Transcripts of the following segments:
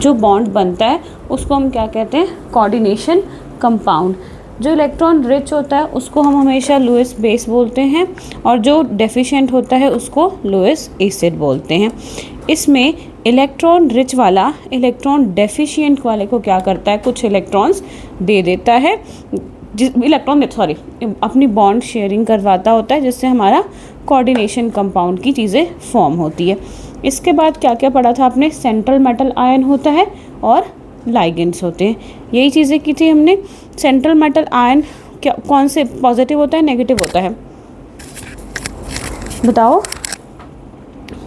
जो बॉन्ड बनता है उसको हम क्या कहते हैं, कोऑर्डिनेशन कंपाउंड। जो इलेक्ट्रॉन रिच होता है उसको हम हमेशा लुईस बेस बोलते हैं, और जो डेफिशिएंट होता है उसको लुईस एसिड बोलते हैं। इसमें इलेक्ट्रॉन रिच वाला इलेक्ट्रॉन डेफिशिएंट वाले को क्या करता है, कुछ इलेक्ट्रॉन्स दे देता है, अपनी बॉन्ड शेयरिंग करवाता होता है, जिससे हमारा कोऑर्डिनेशन कंपाउंड की चीज़ें फॉर्म होती है। इसके बाद क्या क्या पढ़ा था आपने, सेंट्रल मेटल आयन होता है और लाइगेंड्स होते हैं, यही चीज़ें की थी हमने। सेंट्रल मेटल आयन क्या, कौन से, पॉजिटिव होता है नेगेटिव होता है, बताओ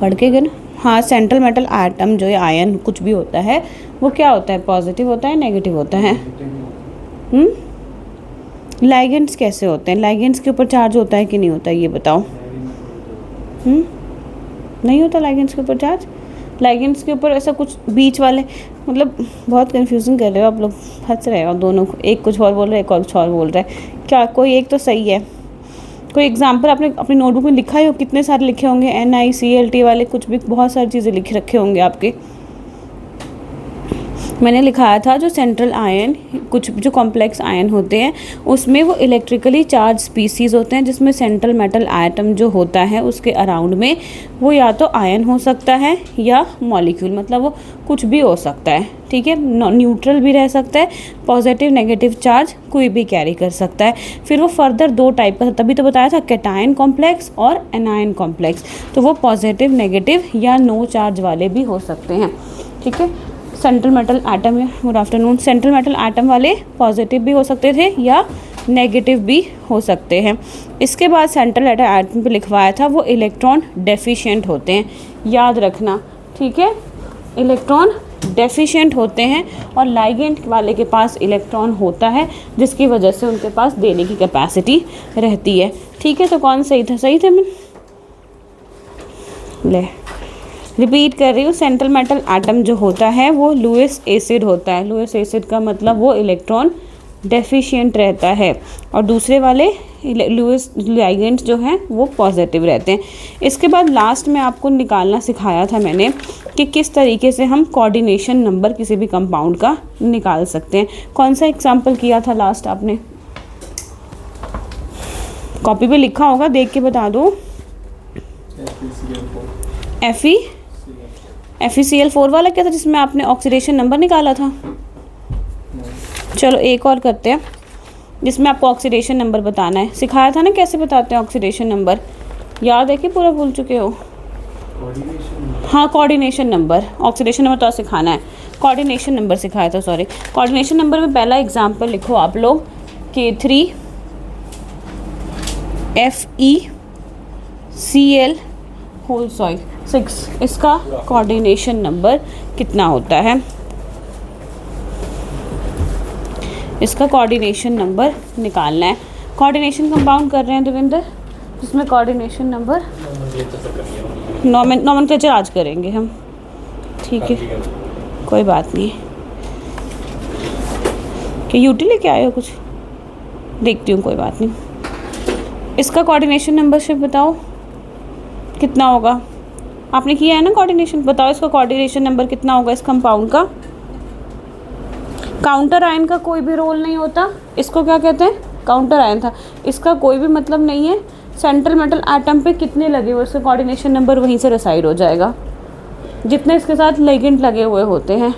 पढ़ के गए ना। हाँ, सेंट्रल मेटल एटम जो आयन कुछ भी होता है वो क्या होता है, पॉजिटिव होता है नेगेटिव होता है। लाइगेंड्स कैसे होते हैं, लाइगेंड्स के ऊपर चार्ज होता है कि नहीं होता, ये बताओ। नहीं होता लाइगेंड्स के ऊपर चार्ज, लाइगेंड्स के ऊपर ऐसा कुछ बीच वाले, मतलब बहुत कंफ्यूजिंग कर रहे हो आप लोग, हंस रहे हो दोनों को, एक कुछ और बोल रहा है एक और कुछ और बोल रहा है, क्या कोई एक तो सही है। कोई एग्जाम्पल आपने अपनी नोटबुक में लिखा है, कितने सारे लिखे होंगे, NiCl वाले कुछ भी, बहुत सारी चीज़ें लिख रखे होंगे आपके। मैंने लिखाया था जो सेंट्रल आयन, कुछ जो कॉम्प्लेक्स आयन होते हैं उसमें वो इलेक्ट्रिकली चार्ज स्पीसीज़ होते हैं, जिसमें सेंट्रल मेटल एटम जो होता है उसके अराउंड में वो या तो आयन हो सकता है या मॉलिक्यूल, मतलब वो कुछ भी हो सकता है, ठीक है। न्यूट्रल भी रह सकता है, पॉजिटिव नेगेटिव चार्ज कोई भी कैरी कर सकता है। फिर वो फर्दर दो टाइप का, तभी तो बताया था, कैटायन कॉम्प्लेक्स और एनायन कॉम्प्लेक्स, तो वो पॉजिटिव नेगेटिव या नो चार्ज वाले भी हो सकते हैं, ठीक है। Central metal atom, good afternoon, central metal atom वाले पॉजिटिव भी हो सकते थे या नेगेटिव भी हो सकते हैं। इसके बाद सेंट्रल मेटल एटम पे लिखवाया था वो इलेक्ट्रॉन डेफिशिएंट होते हैं, याद रखना, ठीक है, इलेक्ट्रॉन डेफिशिएंट होते हैं, और लाइगेंड वाले के पास इलेक्ट्रॉन होता है जिसकी वजह से उनके पास देने की कैपेसिटी रहती है, ठीक है। तो कौन सही था, सही थे, मैं ले रिपीट कर रही हूँ, सेंट्रल मेटल एटम जो होता है वो लुईस एसिड होता है, लुईस एसिड का मतलब वो इलेक्ट्रॉन डेफिशिएंट रहता है, और दूसरे वाले लुईस लाइगेंड्स जो हैं वो पॉजिटिव रहते हैं। इसके बाद लास्ट में आपको निकालना सिखाया था मैंने कि किस तरीके से हम कोऑर्डिनेशन नंबर किसी भी कंपाउंड का निकाल सकते हैं। कौन सा एग्जाम्पल किया था लास्ट आपने, कॉपी पे लिखा होगा, देख के बता दो। FeCl4 वाला क्या था जिसमें आपने ऑक्सीडेशन नंबर निकाला था, चलो एक और करते हैं जिसमें आपको ऑक्सीडेशन नंबर बताना है, सिखाया था ना कैसे बताते हैं ऑक्सीडेशन नंबर, याद है कि पूरा भूल चुके हो। हाँ, कोऑर्डिनेशन नंबर, ऑक्सीडेशन नंबर तो सिखाना है, कोऑर्डिनेशन नंबर सिखाया था, सॉरी। कोऑर्डिनेशन नंबर में पहला एग्जाम्पल लिखो आप लोग, K3FeCl6, इसका कोऑर्डिनेशन नंबर कितना होता है, इसका कोऑर्डिनेशन नंबर निकालना है। कोऑर्डिनेशन कंपाउंड कर रहे हैं देवेंद्र, जिसमें कोऑर्डिनेशन नंबर, नॉमेनक्लेचर आज करेंगे हम, ठीक है, कोई बात नहीं। कि यूटी लेके आए हो कुछ, देखती हूँ, कोई बात नहीं। इसका कोऑर्डिनेशन नंबर से बताओ कितना होगा, आपने किया है ना कोऑर्डिनेशन, बताओ इसका कोऑर्डिनेशन नंबर कितना होगा इस कंपाउंड का। काउंटर आयन का कोई भी रोल नहीं होता, इसको क्या कहते हैं, काउंटर आयन था, इसका कोई भी मतलब नहीं है। सेंट्रल मेटल एटम पे कितने लगे हुए, इसका कोऑर्डिनेशन नंबर वहीं से डिसाइड हो जाएगा, जितने इसके साथ लिगेंड लगे हुए होते हैं।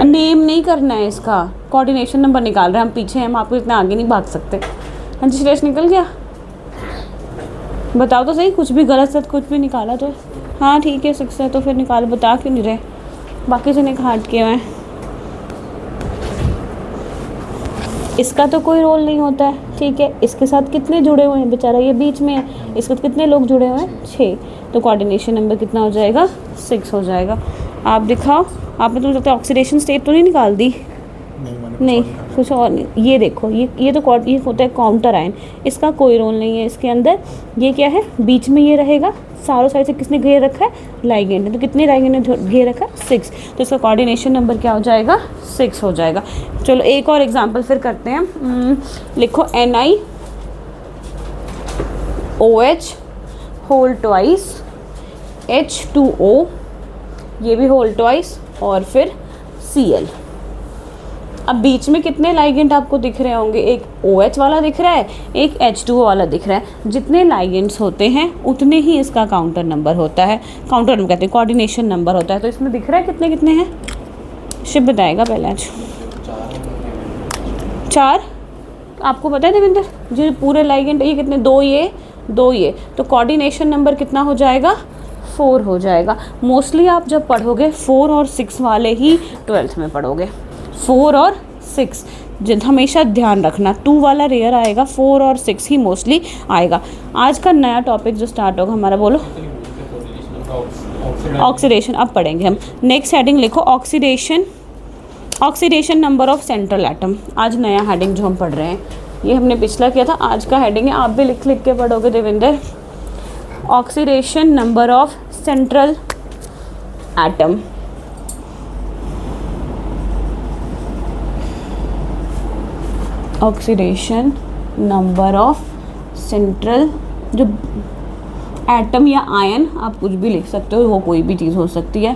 नेम नहीं करना है इसका, कोऑर्डिनेशन नंबर निकाल रहे हैं हम, पीछे हम आपको इतना आगे नहीं भाग सकते। हाँ जी, श्रेष्ठ निकल गया, बताओ तो सही, कुछ भी गलत सच कुछ भी निकाला तो, हाँ ठीक है 6 है तो फिर निकालो, बता क्यों नहीं रहे, बाकी से हट के हुए। इसका तो कोई रोल नहीं होता है, ठीक है। इसके साथ कितने जुड़े हुए हैं, बेचारा ये बीच में है, इसके साथ कितने लोग जुड़े हुए हैं, 6, तो कोऑर्डिनेशन नंबर कितना हो जाएगा, 6 हो जाएगा। आप दिखाओ, आपने तो लगता है ऑक्सीडेशन स्टेट तो नहीं निकाल दी, नहीं कुछ और नहीं। ये देखो, ये तो ये होता है काउंटर आयन, इसका कोई रोल नहीं है इसके अंदर, ये क्या है बीच में ये रहेगा, चारों साइड से किसने घेर रखा है, लाइगेंड ने, तो कितने लाइगेंड ने घेर रखा है, 6, तो इसका कोऑर्डिनेशन नंबर क्या हो जाएगा, 6 हो जाएगा। चलो एक और एग्जांपल फिर करते हैं, लिखो NiOH होल ट्वाइस H2O ये भी होल ट्वाइस और फिर Cl। अब बीच में कितने लाइगेंड आपको दिख रहे होंगे, एक OH वाला दिख रहा है, एक H2O वाला दिख रहा है। जितने लाइगेंड्स होते हैं उतने ही इसका काउंटर नंबर होता है, काउंटर नंबर कहते हैं, कोऑर्डिनेशन नंबर होता है। तो इसमें दिख रहा है कितने कितने हैं, शिव बताएगा पहले आज। 4 आपको पता है देवेंद्र, जो पूरे लाइगेंड ये कितने, 2 ये, तो कोऑर्डिनेशन नंबर कितना हो जाएगा, 4 हो जाएगा। मोस्टली आप जब पढ़ोगे 4 और 6 वाले ही 12th में पढ़ोगे, 4 और 6 जिन हमेशा ध्यान रखना, 2 वाला रेयर आएगा, 4 और 6 ही मोस्टली आएगा। आज का नया टॉपिक जो स्टार्ट होगा हमारा, बोलो, ऑक्सीडेशन। अब पढ़ेंगे हम। नेक्स्ट हेडिंग लिखो, oxidation number of central atom. आज नया हेडिंग जो हम पढ़ रहे हैं, ये हमने पिछला किया था, आज का हेडिंग है, आप भी लिख लिख के पढ़ोगे Devendra. Oxidation number of central atom. Oxidation number of central, जो एटम या आयन, आप कुछ भी लिख सकते हो, वो कोई भी चीज़ हो सकती है,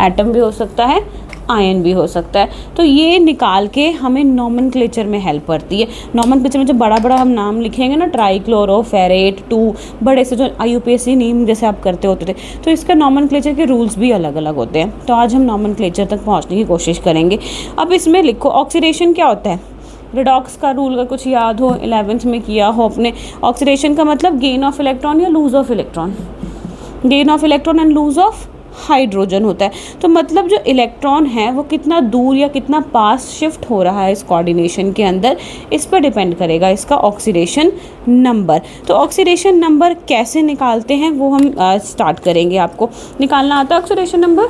एटम भी हो सकता है, आयन भी हो सकता है। तो ये निकाल के हमें नॉमेनक्लेचर में हेल्प करती है। नॉमेनक्लेचर में जब बड़ा बड़ा हम नाम लिखेंगे ना, ट्राइक्लोरोफेरेट 2, बड़े से जो IUPAC नेम जैसे आप करते होते थे, तो इसका नॉमेनक्लेचर के रूल्स भी अलग अलग होते हैं। तो आज हम नॉमेनक्लेचर तक पहुँचने की कोशिश करेंगे। अब इसमें लिखो, ऑक्सीडेशन क्या होता है, रिडॉक्स का रूल का कुछ याद हो, 11th में किया हो अपने। ऑक्सीडेशन का मतलब गेन ऑफ इलेक्ट्रॉन या lose of electron, gain of electron and lose of hydrogen होता है। तो मतलब जो इलेक्ट्रॉन है वो कितना दूर या कितना पास शिफ्ट हो रहा है इस कोऑर्डिनेशन के अंदर, इस पर डिपेंड करेगा इसका ऑक्सीडेशन नंबर। तो ऑक्सीडेशन नंबर कैसे निकालते हैं वो हम स्टार्ट करेंगे। आपको निकालना आता है ऑक्सीडेशन नंबर?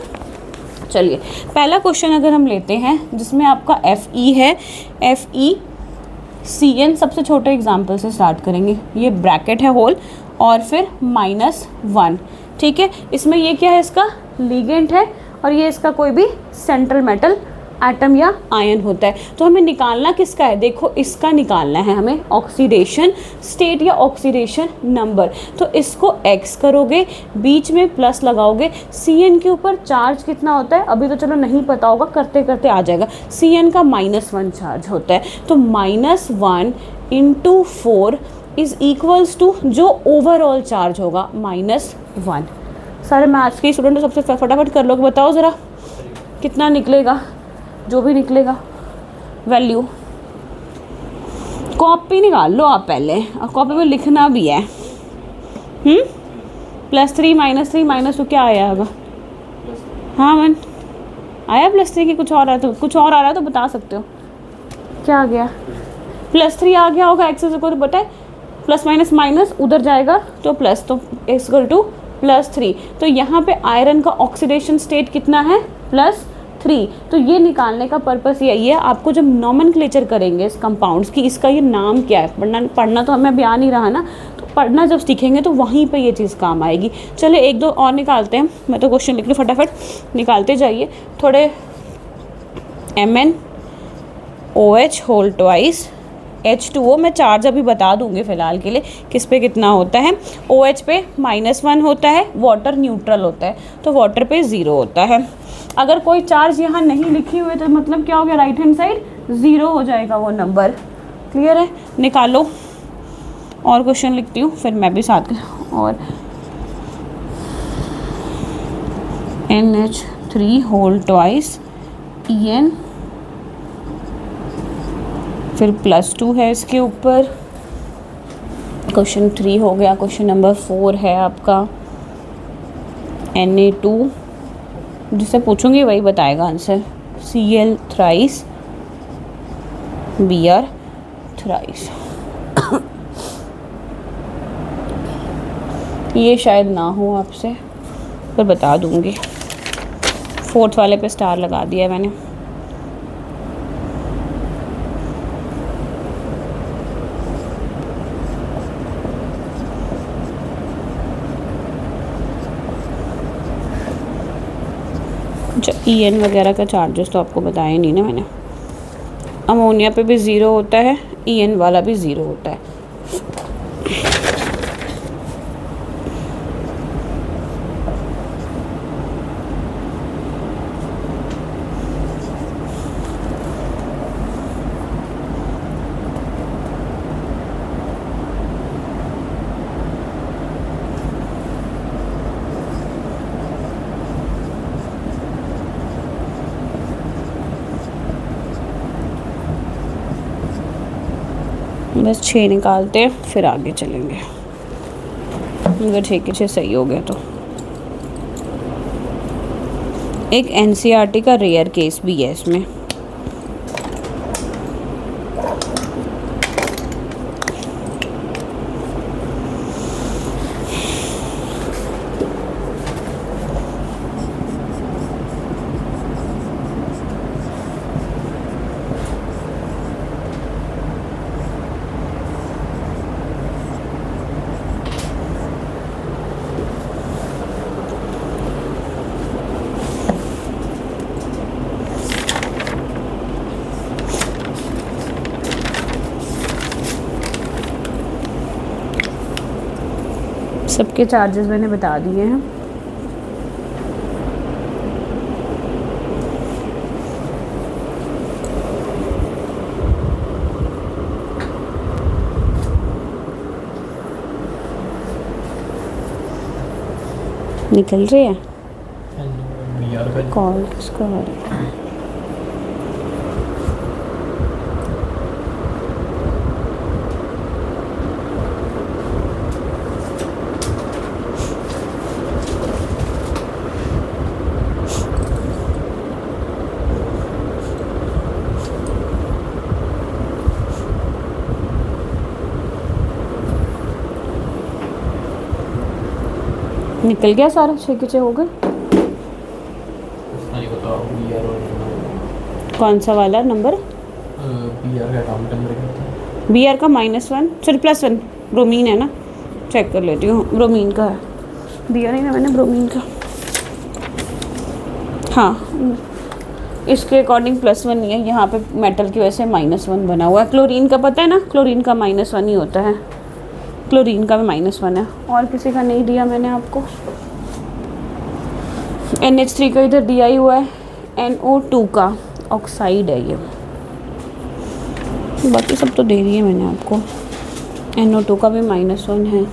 चलिए, पहला क्वेश्चन अगर हम लेते हैं जिसमें आपका Fe है, FeCN, सबसे छोटे एग्जाम्पल से स्टार्ट करेंगे। ये ब्रैकेट है होल और फिर -1, ठीक है। इसमें ये क्या है, इसका लिगेंड है, और ये इसका कोई भी सेंट्रल मेटल एटम या आयन होता है। तो हमें निकालना किसका है, देखो इसका निकालना है हमें, ऑक्सीडेशन स्टेट या ऑक्सीडेशन नंबर। तो इसको x करोगे, बीच में प्लस लगाओगे। Cn के ऊपर चार्ज कितना होता है, अभी तो चलो नहीं पता होगा, करते करते आ जाएगा। Cn का -1 चार्ज होता है, तो -1 × 4 इज इक्वल्स टू जो ओवरऑल चार्ज होगा -1। सारे मैथ्स के स्टूडेंट सबसे फटाफट कर लो, बताओ ज़रा कितना निकलेगा, जो भी निकलेगा वैल्यू। कॉपी निकाल लो आप पहले, और कॉपी में लिखना भी है। +3 -3 -2 क्या आया होगा? हाँ मन आया +3 की, कुछ और आया तो कुछ और आ रहा है तो बता सकते हो क्या आ गया। +3 आ गया होगा, एक्सेस को तो पता है, प्लस माइनस माइनस उधर जाएगा तो प्लस, तो = +3। तो यहाँ पे आयरन का ऑक्सीडेशन स्टेट कितना है, +3। तो ये निकालने का पर्पस यही है, आपको जब नॉमेनक्लेचर करेंगे इस कंपाउंड्स की, इसका ये नाम क्या है, पढ़ना तो हमें अभी आ नहीं रहा ना, तो पढ़ना जब सीखेंगे तो वहीं पे ये चीज़ काम आएगी। चलो एक दो और निकालते हैं, मैं तो क्वेश्चन लिख लूँ, फटाफट निकालते जाइए थोड़े। MnOH होल ट्वाइस, H2O मैं चार्ज अभी बता दूंगी फ़िलहाल के लिए किस पे कितना होता है। OH पे -1 होता है, वाटर न्यूट्रल होता है, तो वाटर पे 0 होता है। अगर कोई चार्ज यहाँ नहीं लिखी हुई तो मतलब क्या हो गया, राइट हैंड साइड 0 हो जाएगा वो नंबर। क्लियर है, निकालो। और क्वेश्चन लिखती हूँ फिर मैं भी साथ में। और NH3 होल ट्वाइस En, फिर +2 है इसके ऊपर। क्वेश्चन 3 हो गया। क्वेश्चन नंबर 4 है आपका Na2, जिससे पूछूंगी वही बताएगा answer. Cl thrice, Br thrice. ये शायद ना हो आपसे, पर बता दूंगी। 4th वाले पे स्टार लगा दिया मैंने। En वगैरह का चार्जेस तो आपको बताया नहीं ना मैंने। अमोनिया पे भी 0 होता है, En वाला भी 0 होता है। बस 6 निकालते हैं फिर आगे चलेंगे, अगर 6 के 6 सही हो गया तो। एक एनसीईआरटी का रेयर केस भी है इसमें। सबके चार्जेस मैंने बता दिए हैं। निकल रही है कॉल किसका आ रहा है? निकल गया सारा, 6 के 6 हो गए। कौन सा वाला नंबर? बी आर का -1 सॉरी +1 ब्रोमीन है ना, चेक कर लेती हूँ। ब्रोमीन का है, बी आर ही ना मैंने ब्रोमीन का। हाँ इसके अकॉर्डिंग +1 नहीं है, यहाँ पे मेटल की वजह से -1 बना हुआ है। क्लोरीन का पता है ना, क्लोरीन का -1 ही होता है, क्लोरीन का भी -1 है। और किसी का नहीं दिया मैंने आपको। NH3 का इधर दिया ही हुआ है, NO2 का ऑक्साइड है ये, बाकी सब तो दे दिए मैंने आपको। NO2 का भी -1 है।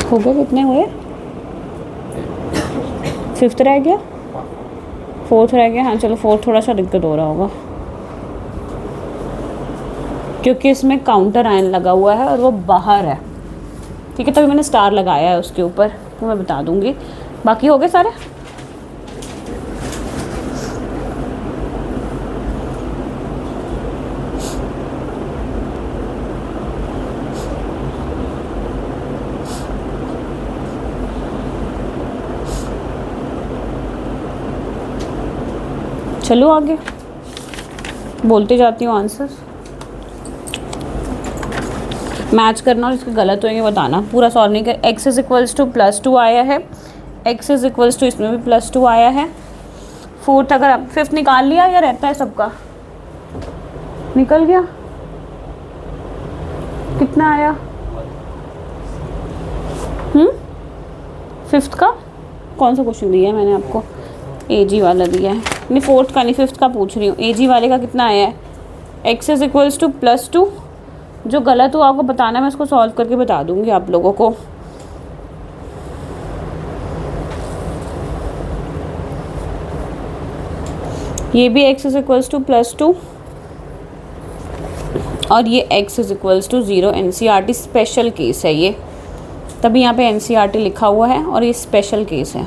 हो गए, कितने हुए? 5th रह गया, 4th रह गया। हाँ चलो 4th थोड़ा सा दिक्कत हो रहा होगा क्योंकि इसमें काउंटर आयन लगा हुआ है और वो बाहर है, ठीक है। तभी मैंने स्टार लगाया है उसके ऊपर, तो मैं बता दूंगी। बाकी हो गए सारे। चलो आगे बोलते जाती हूँ आंसर्स। मैच करना और इसके गलत होंगे बताना, पूरा सॉल्व नहीं कर। x = +2 आया है, x = इसमें भी +2 आया है। 4th अगर आप 5th निकाल लिया या रहता है सबका? निकल गया। कितना आया? 5th का कौन सा क्वेश्चन दिया है मैंने आपको? AG वाला दिया है, नहीं 4th का नहीं 5th का पूछ रही हूँ। AG वाले का कितना आया है? x = +2। जो गलत हो आपको बताना, मैं उसको सॉल्व करके बता दूंगी आप लोगों को। ये भी x = +2 और ये x = 0। NCERT स्पेशल केस है ये, तभी यहाँ पे NCERT लिखा हुआ है और ये स्पेशल केस है।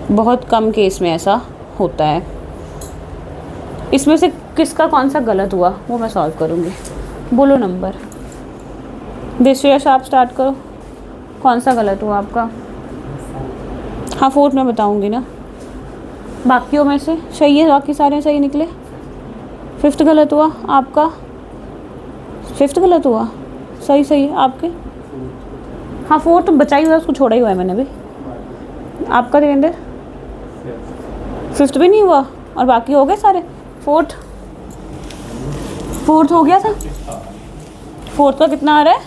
बहुत कम केस में ऐसा होता है। इसमें से किसका कौन सा गलत हुआ वो मैं सॉल्व करूँगी। बोलो नंबर। दिश्रेयस आप स्टार्ट करो, कौन सा गलत हुआ आपका? हाँ 4th में बताऊँगी ना। बाकियों में से सही है, बाकी सारे सही निकले। 5th गलत हुआ आपका, 5th गलत हुआ, सही आपके। हाँ 4th बचा ही हुआ, उसको छोड़ा ही हुआ है मैंने भी। आपका देवेंद्र 5th भी नहीं हुआ और बाकी हो गए सारे। 4th हो गया था। 4th का कितना आ रहा है?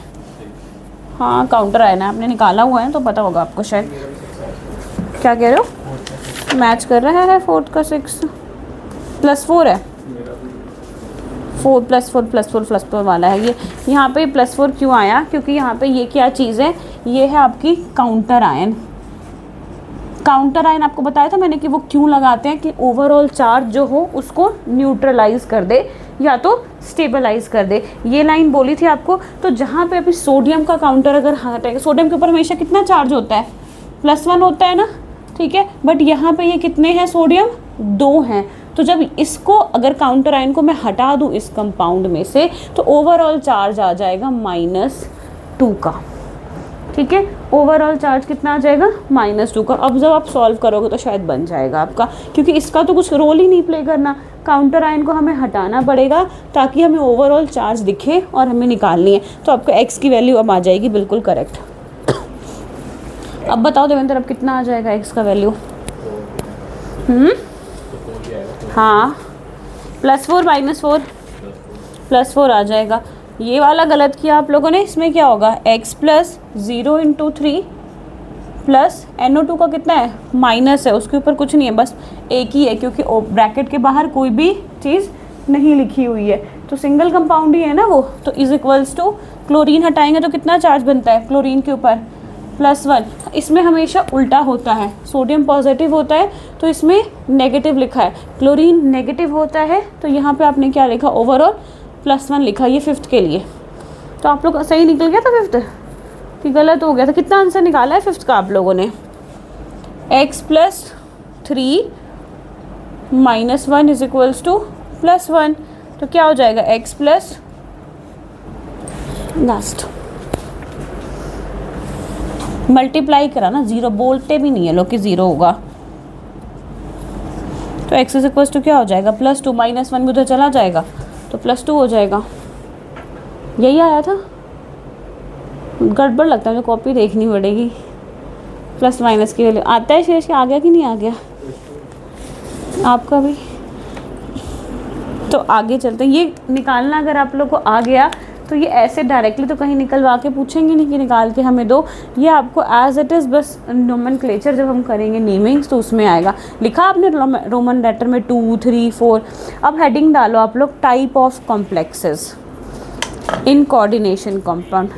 हाँ काउंटर आया ना, आपने निकाला हुआ है तो पता होगा आपको शायद। क्या कह रहे हो? मैच कर रहा है 4th का 6 +4 है। +4 वाला है ये। यहाँ पे +4 क्यों आया? क्योंकि यहाँ पे ये क्या चीज़ है, ये है आपकी काउंटर आयन। काउंटर आयन आपको बताया था मैंने कि वो क्यों लगाते हैं कि ओवरऑल चार्ज जो हो उसको न्यूट्रलाइज कर दे या तो स्टेबलाइज कर दे। ये लाइन बोली थी आपको। तो जहाँ पे अभी सोडियम का काउंटर अगर हटेगा, सोडियम के ऊपर हमेशा कितना चार्ज होता है? +1 होता है ना, ठीक है। बट यहाँ पे ये कितने हैं सोडियम? 2 हैं। तो जब इसको अगर काउंटर आयन को मैं हटा दूँ इस कंपाउंड में से तो ओवरऑल चार्ज आ जाएगा -2 का, ठीक है। ओवरऑल चार्ज कितना आ जाएगा? -2 का। अब जब आप सॉल्व करोगे तो शायद बन जाएगा आपका, क्योंकि इसका तो कुछ रोल ही नहीं प्ले करना। काउंटर आयन को हमें हटाना पड़ेगा ताकि हमें ओवरऑल चार्ज दिखे और हमें निकालनी है। तो आपका x की वैल्यू अब आ जाएगी बिल्कुल करेक्ट। अब बताओ देवेंद्र, अब कितना आ जाएगा x का वैल्यू? हाँ, +4 -4 +4 आ जाएगा। ये वाला गलत किया आप लोगों ने। इसमें क्या होगा? x + 0 × 3 प्लस NO2 का कितना है? माइनस है, उसके ऊपर कुछ नहीं है, बस एक ही है क्योंकि ब्रैकेट के बाहर कोई भी चीज़ नहीं लिखी हुई है, तो सिंगल कंपाउंड ही है ना वो। तो = क्लोरीन हटाएंगे तो कितना चार्ज बनता है क्लोरीन के ऊपर? +1। इसमें हमेशा उल्टा होता है, सोडियम पॉजिटिव होता है तो इसमें नेगेटिव लिखा है, क्लोरीन नेगेटिव होता है तो यहाँ पे आपने क्या लिखा? ओवरऑल +1 लिखा, ये 5th के लिए। तो आप लोग सही निकल गया था 5th कि गलत हो गया था? कितना आंसर निकाला है 5th का आप लोगों ने? x + 3 - 1 = +1। तो क्या हो जाएगा? x + लास्ट मल्टीप्लाई करा ना, 0 बोलते भी नहीं है लोग कि 0 होगा। तो x = क्या हो जाएगा? +2 -1 भी उधर चला जाएगा तो +2 हो जाएगा। यही आया था, गड़बड़ लगता है मुझे, कॉपी देखनी पड़ेगी। प्लस माइनस की वैल्यू आता है शेष, आ गया कि नहीं आ गया आपका भी? तो आगे चलते हैं। ये निकालना अगर आप लोग को आ गया तो ये ऐसे डायरेक्टली तो कहीं निकलवा के पूछेंगे नहीं कि निकाल के हमें दो, ये आपको एज इट इज़ बस नोमेनक्लेचर जब हम करेंगे नेमिंग्स तो उसमें आएगा। लिखा आपने रोमन लेटर में 2, 3, 4। अब हेडिंग डालो आप लोग, type of complexes in coordination compound,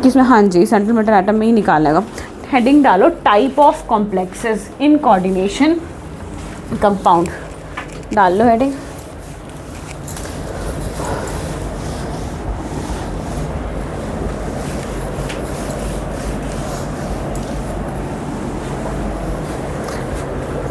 किसमें? हाँ जी, सेंट्रल मेटल एटम में ही निकालेगा। हेडिंग डालो, type of complexes in coordination compound, डाल लो heading.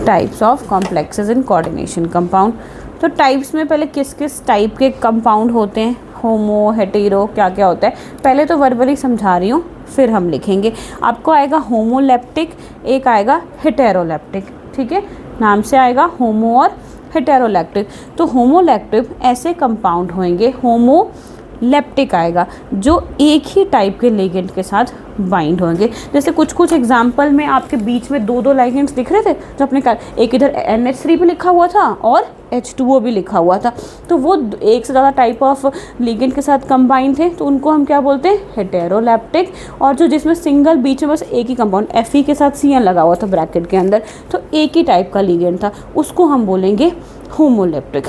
Types of complexes in coordination compound. तो टाइप्स में पहले किस किस टाइप के कंपाउंड होते हैं? होमो, हेटेरो, क्या क्या होता है पहले तो वर्बली समझा रही हूँ, फिर हम लिखेंगे। आपको आएगा होमोलेप्टिक, एक आएगा हेटेरोलेप्टिक, ठीक है, नाम से आएगा होमो और हेटेरोलेप्टिक। तो होमोलेप्टिक ऐसे कंपाउंड होंगे, होमोलेप्टिक आएगा जो एक ही टाइप के लिगेंड के साथ बाइंड होंगे। जैसे कुछ कुछ एग्जाम्पल में आपके बीच में दो दो लिगेंड्स दिख रहे थे जो अपने एक इधर NH3 भी लिखा हुआ था और H2O भी लिखा हुआ था, तो वो एक से ज़्यादा टाइप ऑफ लिगेंड के साथ कंबाइन थे, तो उनको हम क्या बोलते हैं? हेटेरोलेप्टिक। और जो जिसमें सिंगल बीच में बस एक ही कंपाउंड Fe के साथ CN लगा हुआ था ब्रैकेट के अंदर, तो एक ही टाइप का लिगेंड था, उसको हम बोलेंगे होमोलेप्टिक।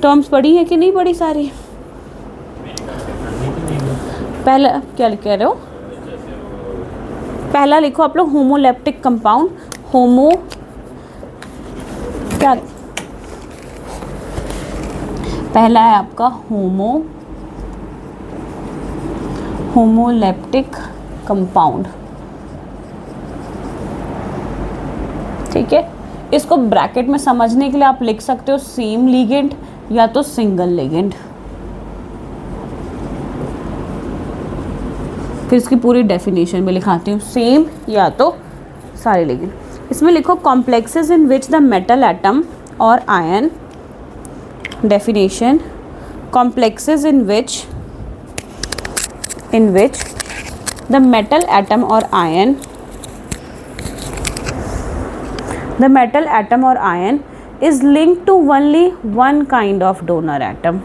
टर्म्स पढ़ी है कि नहीं पढ़ी सारी? पहला क्या कह रहे हो? पहला लिखो आप लोग होमोलेप्टिक कंपाउंड। होमो क्या? पहला है आपका होमोलेप्टिक कंपाउंड, ठीक है। इसको ब्रैकेट में समझने के लिए आप लिख सकते हो सेम लिगेंड या तो सिंगल लिगेंड। फिर इसकी पूरी डेफिनेशन में लिखाती हूँ, सेम या तो सारे लिगेंड। इसमें लिखो complexes in which the metal atom और ion. Definition, complexes in which the metal atom or ion is linked to only one kind of donor atom,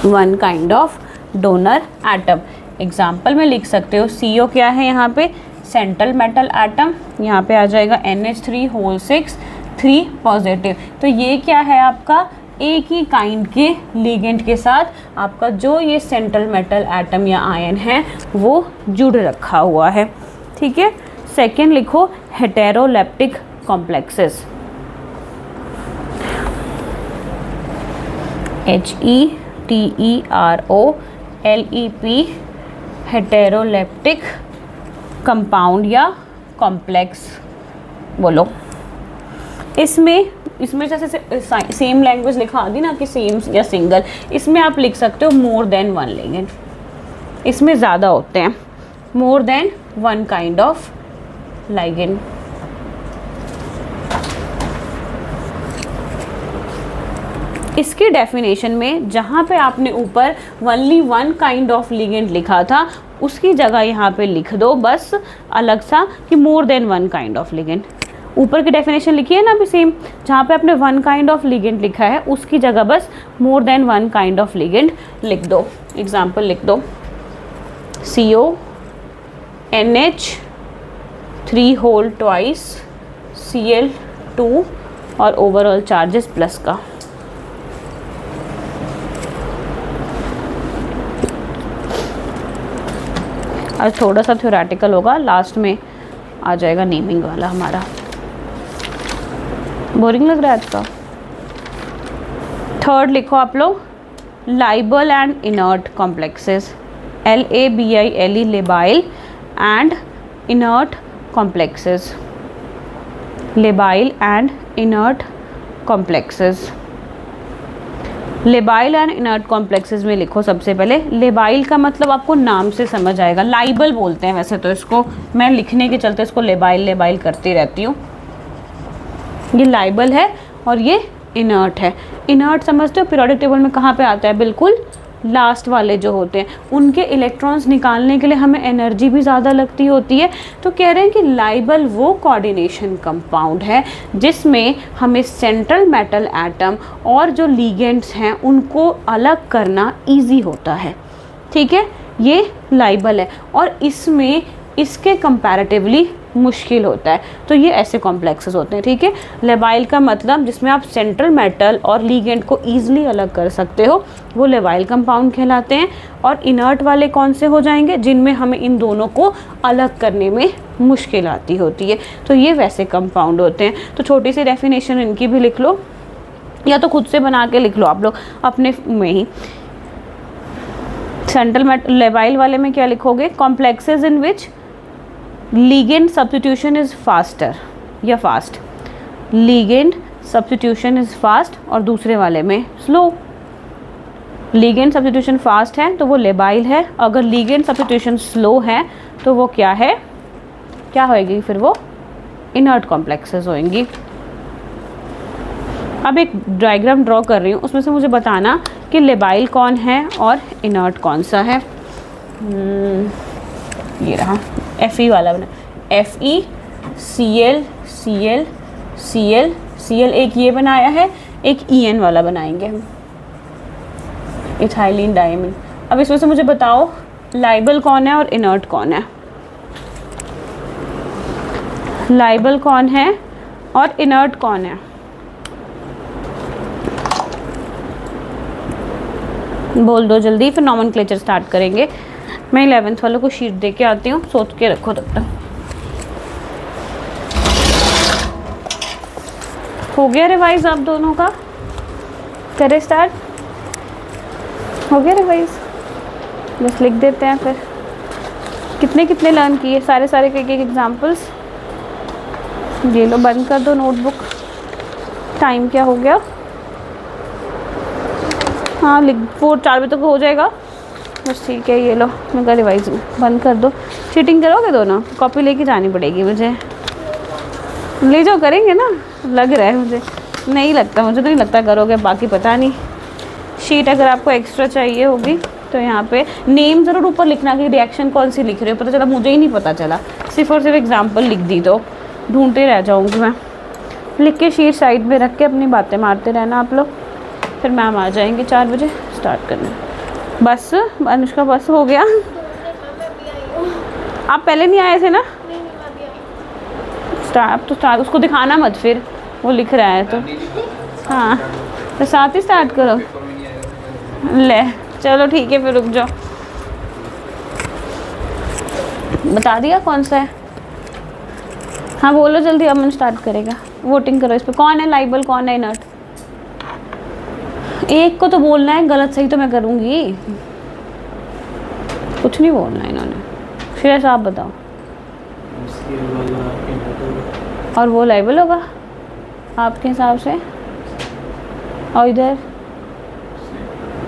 one kind of donor atom। Example में लिख सकते हो CO क्या है यहाँ पे? Central metal atom, यहाँ पे आ जाएगा NH3 3 पॉजिटिव। तो ये क्या है आपका, एक ही काइंड के लिगेंड के साथ आपका जो ये सेंट्रल मेटल एटम या आयन है वो जुड़ रखा हुआ है, ठीक है। सेकेंड लिखो heteroleptic complexes, HETEROLEP, heteroleptic compound या कॉम्प्लेक्स बोलो। इसमें जैसे सेम लैंग्वेज लिखा दी ना कि सेम या सिंगल, इसमें आप लिख सकते हो मोर देन वन लिगेंड, इसमें ज़्यादा होते हैं, more than one kind of ligand. इसके डेफिनेशन में जहाँ पे आपने ऊपर only one kind of ligand लिखा था उसकी जगह यहाँ पे लिख दो बस अलग सा कि more than one kind of ligand. ऊपर की डेफिनेशन लिखी है ना अभी सेम, जहाँ पे आपने वन काइंड ऑफ लिगेंड लिखा है उसकी जगह बस more than one kind of ligand लिख दो। एग्जाम्पल लिख दो CO NH3 whole twice Cl2 और ओवरऑल चार्जेस प्लस का। आज थोड़ा सा थ्योरेटिकल होगा, लास्ट में आ जाएगा नेमिंग वाला हमारा। बोरिंग लग रहा है आज का। थर्ड लिखो आप लोग liable and inert complexes, LABILE labile and inert complexes, labile and inert complexes. Labile and inert complexes में लिखो सबसे पहले, लेबाइल का मतलब आपको नाम से समझ आएगा, लाइबल बोलते हैं वैसे तो इसको, मैं लिखने के चलते इसको लेबाइल करती रहती हूँ। ये लाइबल है और ये इनर्ट है। इनर्ट समझते हो पीरियोडिक टेबल में कहाँ पे आता है, बिल्कुल लास्ट वाले जो होते हैं, उनके इलेक्ट्रॉन्स निकालने के लिए हमें एनर्जी भी ज़्यादा लगती होती है। तो कह रहे हैं कि लाइबल वो कोऑर्डिनेशन कंपाउंड है जिसमें हमें सेंट्रल मेटल एटम और जो लिगेंड्स हैं उनको अलग करना इजी होता है, ठीक है। ये लाइबल है और इसमें इसके कंपैरेटिवली मुश्किल होता है, तो ये ऐसे कॉम्प्लेक्सेस होते हैं, ठीक है। लेबाइल का मतलब जिसमें आप सेंट्रल मेटल और लिगेंड को ईजिली अलग कर सकते हो वो लेबाइल कंपाउंड कहलाते हैं। और इनर्ट वाले कौन से हो जाएंगे, जिनमें हमें इन दोनों को अलग करने में मुश्किल आती होती है, तो ये वैसे कंपाउंड होते हैं। तो छोटी सी डेफिनेशन इनकी भी लिख लो या तो खुद से बना के लिख लो आप लोग अपने में ही। सेंट्रल मेटल लेबाइल वाले में क्या लिखोगे, complexes in which ligand substitution is faster या fast, ligand substitution is fast, और दूसरे वाले में slow। ligand substitution fast है तो वो लेबाइल है, अगर ligand substitution slow है तो वो क्या है, क्या होएगी फिर, वो इनर्ट कॉम्प्लेक्सेस होएंगी। अब एक डायग्राम ड्रॉ कर रही हूँ, उसमें से मुझे बताना कि लेबाइल कौन है और इनर्ट कौन सा है। ये रहा Fe वाला बना, Fe Cl Cl Cl Cl एक ये बनाया है, एक En वाला बनाएंगे हम, इथाइलिन डायमीन। अब इसमें से मुझे बताओ लाइबल कौन है और इनर्ट कौन है, लाइबल कौन है और इनर्ट कौन है, बोल दो जल्दी, फिर नॉमेनक्लेचर स्टार्ट करेंगे। मैं 11th वालों को शीट दे के आती हूँ, सोच के रखो तब तक। हो गया रिवाइज आप दोनों का, करें स्टार्ट, हो गया रिवाइज, बस लिख देते हैं फिर। कितने कितने लर्न किए, सारे के एक एग्जाम्पल्स। ये लो बंद कर दो नोटबुक, टाइम क्या हो गया, हाँ लिख 4-4 बजे तक हो जाएगा बस, ठीक है। ये लो मैं का रिवाइज बंद कर दो। चीटिंग करोगे दोनों, कॉपी लेके जानी पड़ेगी मुझे, ले जाओ, करेंगे ना, लग रहा है मुझे, नहीं लगता, मुझे तो नहीं लगता करोगे, बाकी पता नहीं। शीट अगर आपको एक्स्ट्रा चाहिए होगी तो यहाँ पे नेम ज़रूर ऊपर लिखना कि रिएक्शन कौन सी लिख रहे हो, पता चला मुझे ही नहीं पता चला, सिर्फ और सिर्फ एग्जाम्पल लिख दी तो ढूंढते रह जाऊँगी मैं। लिख के शीट साइड में रख के अपनी बातें मारते रहना आप लोग, फिर मैम आ जाएंगे 4 बजे स्टार्ट करना। बस अनुष्का बस हो गया, आप पहले नहीं आए थे ना। स्टार्ट तो स्टार्ट, उसको दिखाना मत फिर, वो लिख रहा है तो। हाँ तो साथ ही स्टार्ट करो। ले चलो ठीक है फिर, रुक जाओ। बता दिया कौन सा है? हाँ बोलो जल्दी, अमन स्टार्ट करेगा। वोटिंग करो इस पर, कौन है लाइबल, कौन है इनर्ट? एक को तो बोलना है, गलत सही तो मैं करूँगी, कुछ नहीं बोलना है इन्होंने। फिर आप बताओ। और वो लाइबल होगा आपके हिसाब से। और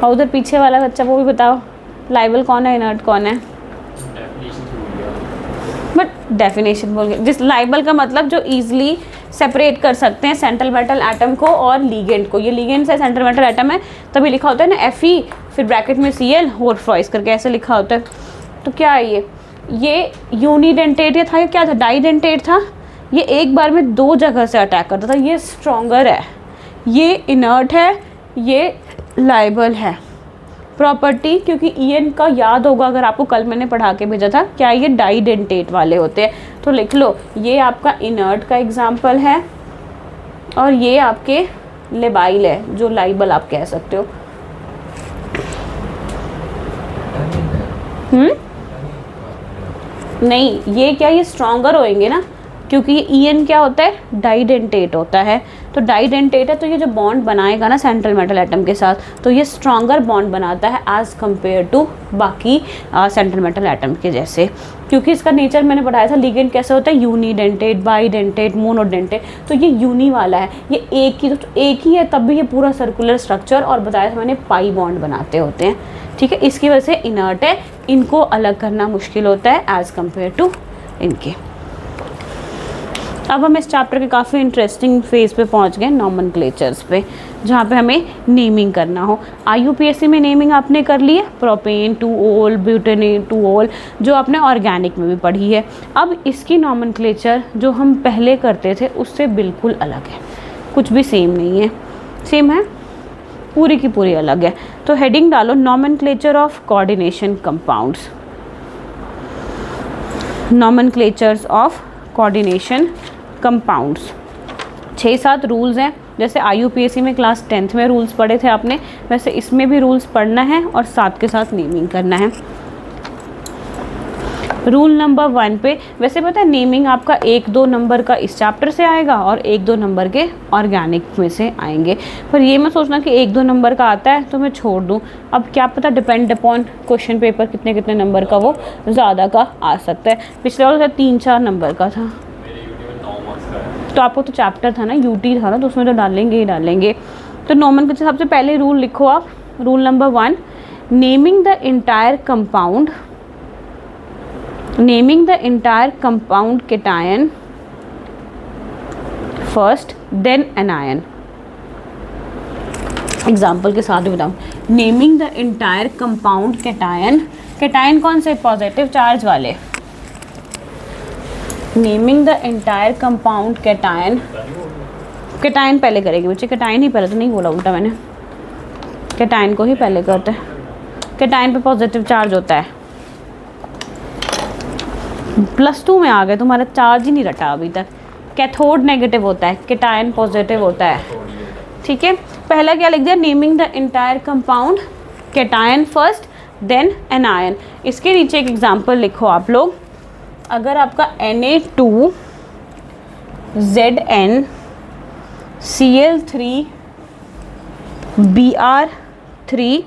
उधर पीछे वाला बच्चा, वो भी बताओ लाइबल कौन है, इनर्ट कौन है? बट डेफिनेशन बोल गए। जिस लाइबल का मतलब जो इजीली सेपरेट कर सकते हैं सेंट्रल मेटल एटम को और लीगेंड को। ये लीगेंड से सेंट्रल मेटल एटम है, तभी लिखा होता है ना Fe, फिर ब्रैकेट में Cl और फ्रॉइस करके ऐसे लिखा होता है। तो क्या है ये यूनिडेंटेट था, ये क्या था, डाइडेंटेट था। ये एक बार में दो जगह से अटैक करता था। ये स्ट्रॉन्गर है, ये इनर्ट है, ये लाइबल है। प्रॉपर्टी, क्योंकि EN का याद होगा अगर आपको, कल मैंने पढ़ा के भेजा था, क्या ये डाइडेंटेट वाले होते हैं। तो लिख लो, ये आपका इनर्ट का एग्जाम्पल है और ये आपके लेबाइल है, जो लाइबल आप कह सकते हो। नहीं, ये क्या, ये स्ट्रॉन्गर होएंगे ना, क्योंकि ये EN क्या होता है, डाइडेंटेट होता है। तो डाइडेंटेट है, तो ये जो बॉन्ड बनाएगा ना सेंट्रल मेटल एटम के साथ, तो ये स्ट्रॉन्गर बॉन्ड बनाता है एज कंपेयर टू बाकी सेंट्रल मेटल एटम के जैसे। क्योंकि इसका नेचर मैंने पढ़ाया था, लिगेंड कैसे होता है, यूनिडेंटेट, बाइडेंटेट, मोनोडेंटेट। तो ये यूनी वाला है, ये एक ही है, तब भी ये पूरा सर्कुलर स्ट्रक्चर, और बताया था मैंने पाई बॉन्ड बनाते होते हैं। ठीक है, इसकी वजह से इनर्ट है, इनको अलग करना मुश्किल होता है एज कंपेयर टू इनके। अब हम इस चैप्टर के काफ़ी इंटरेस्टिंग फेज पे पहुंच गए, नॉमेनक्लेचर्स पे, जहाँ पे हमें नेमिंग करना हो। IUPAC में नेमिंग आपने कर ली है, प्रोपेन टू ओल, ब्यूटेनेट टू ओल, जो आपने ऑर्गेनिक में भी पढ़ी है। अब इसकी नॉमेनक्लेचर जो हम पहले करते थे उससे बिल्कुल अलग है, कुछ भी सेम नहीं है। सेम है, पूरी की पूरी अलग है। तो हेडिंग डालो, nomenclature of coordination compounds. Nomenclatures of coordination compounds. 6-7 rules हैं, जैसे IUPAC में क्लास 10th में रूल्स पढ़े थे आपने, वैसे इसमें भी रूल्स पढ़ना है और साथ के साथ नेमिंग करना है। रूल नंबर 1 पे, वैसे पता है नेमिंग आपका 1-2 नंबर का इस चैप्टर से आएगा और 1-2 नंबर के ऑर्गेनिक में से आएंगे। पर ये मैं सोचना कि 1-2 नंबर का आता है तो मैं छोड़ दूँ। अब क्या पता, डिपेंड अपॉन क्वेश्चन पेपर कितने कितने नंबर का वो ज़्यादा का आ सकता है। पिछले वाला 3-4 नंबर का था, तो आपको तो चैप्टर था ना, UT था ना, तो उसमें तो डालेंगे ही डालेंगे। तो नॉमेनक्लेचर सबसे पहले रूल लिखो आप। Rule number 1, naming the entire compound, naming the entire compound cation first then anion. Example के साथ भी बताऊँ, naming the entire compound cation कौन से, पॉजिटिव चार्ज वाले। Naming the entire compound cation पहले करेंगे बच्चे, cation ही पहले, तो नहीं बोला उल्टा मैंने, cation को ही पहले करते हैं। cation पे पॉजिटिव चार्ज होता है। +2 में आ गए, तुम्हारा चार्ज ही नहीं रटा अभी तक। कैथोड नेगेटिव होता है, cation पॉजिटिव होता है। ठीक है, पहला क्या लिख दिया, naming the entire compound cation first then anion. इसके नीचे एक एग्जांपल लिखो आप लोग। अगर आपका Na2 Zn Cl3 Br3,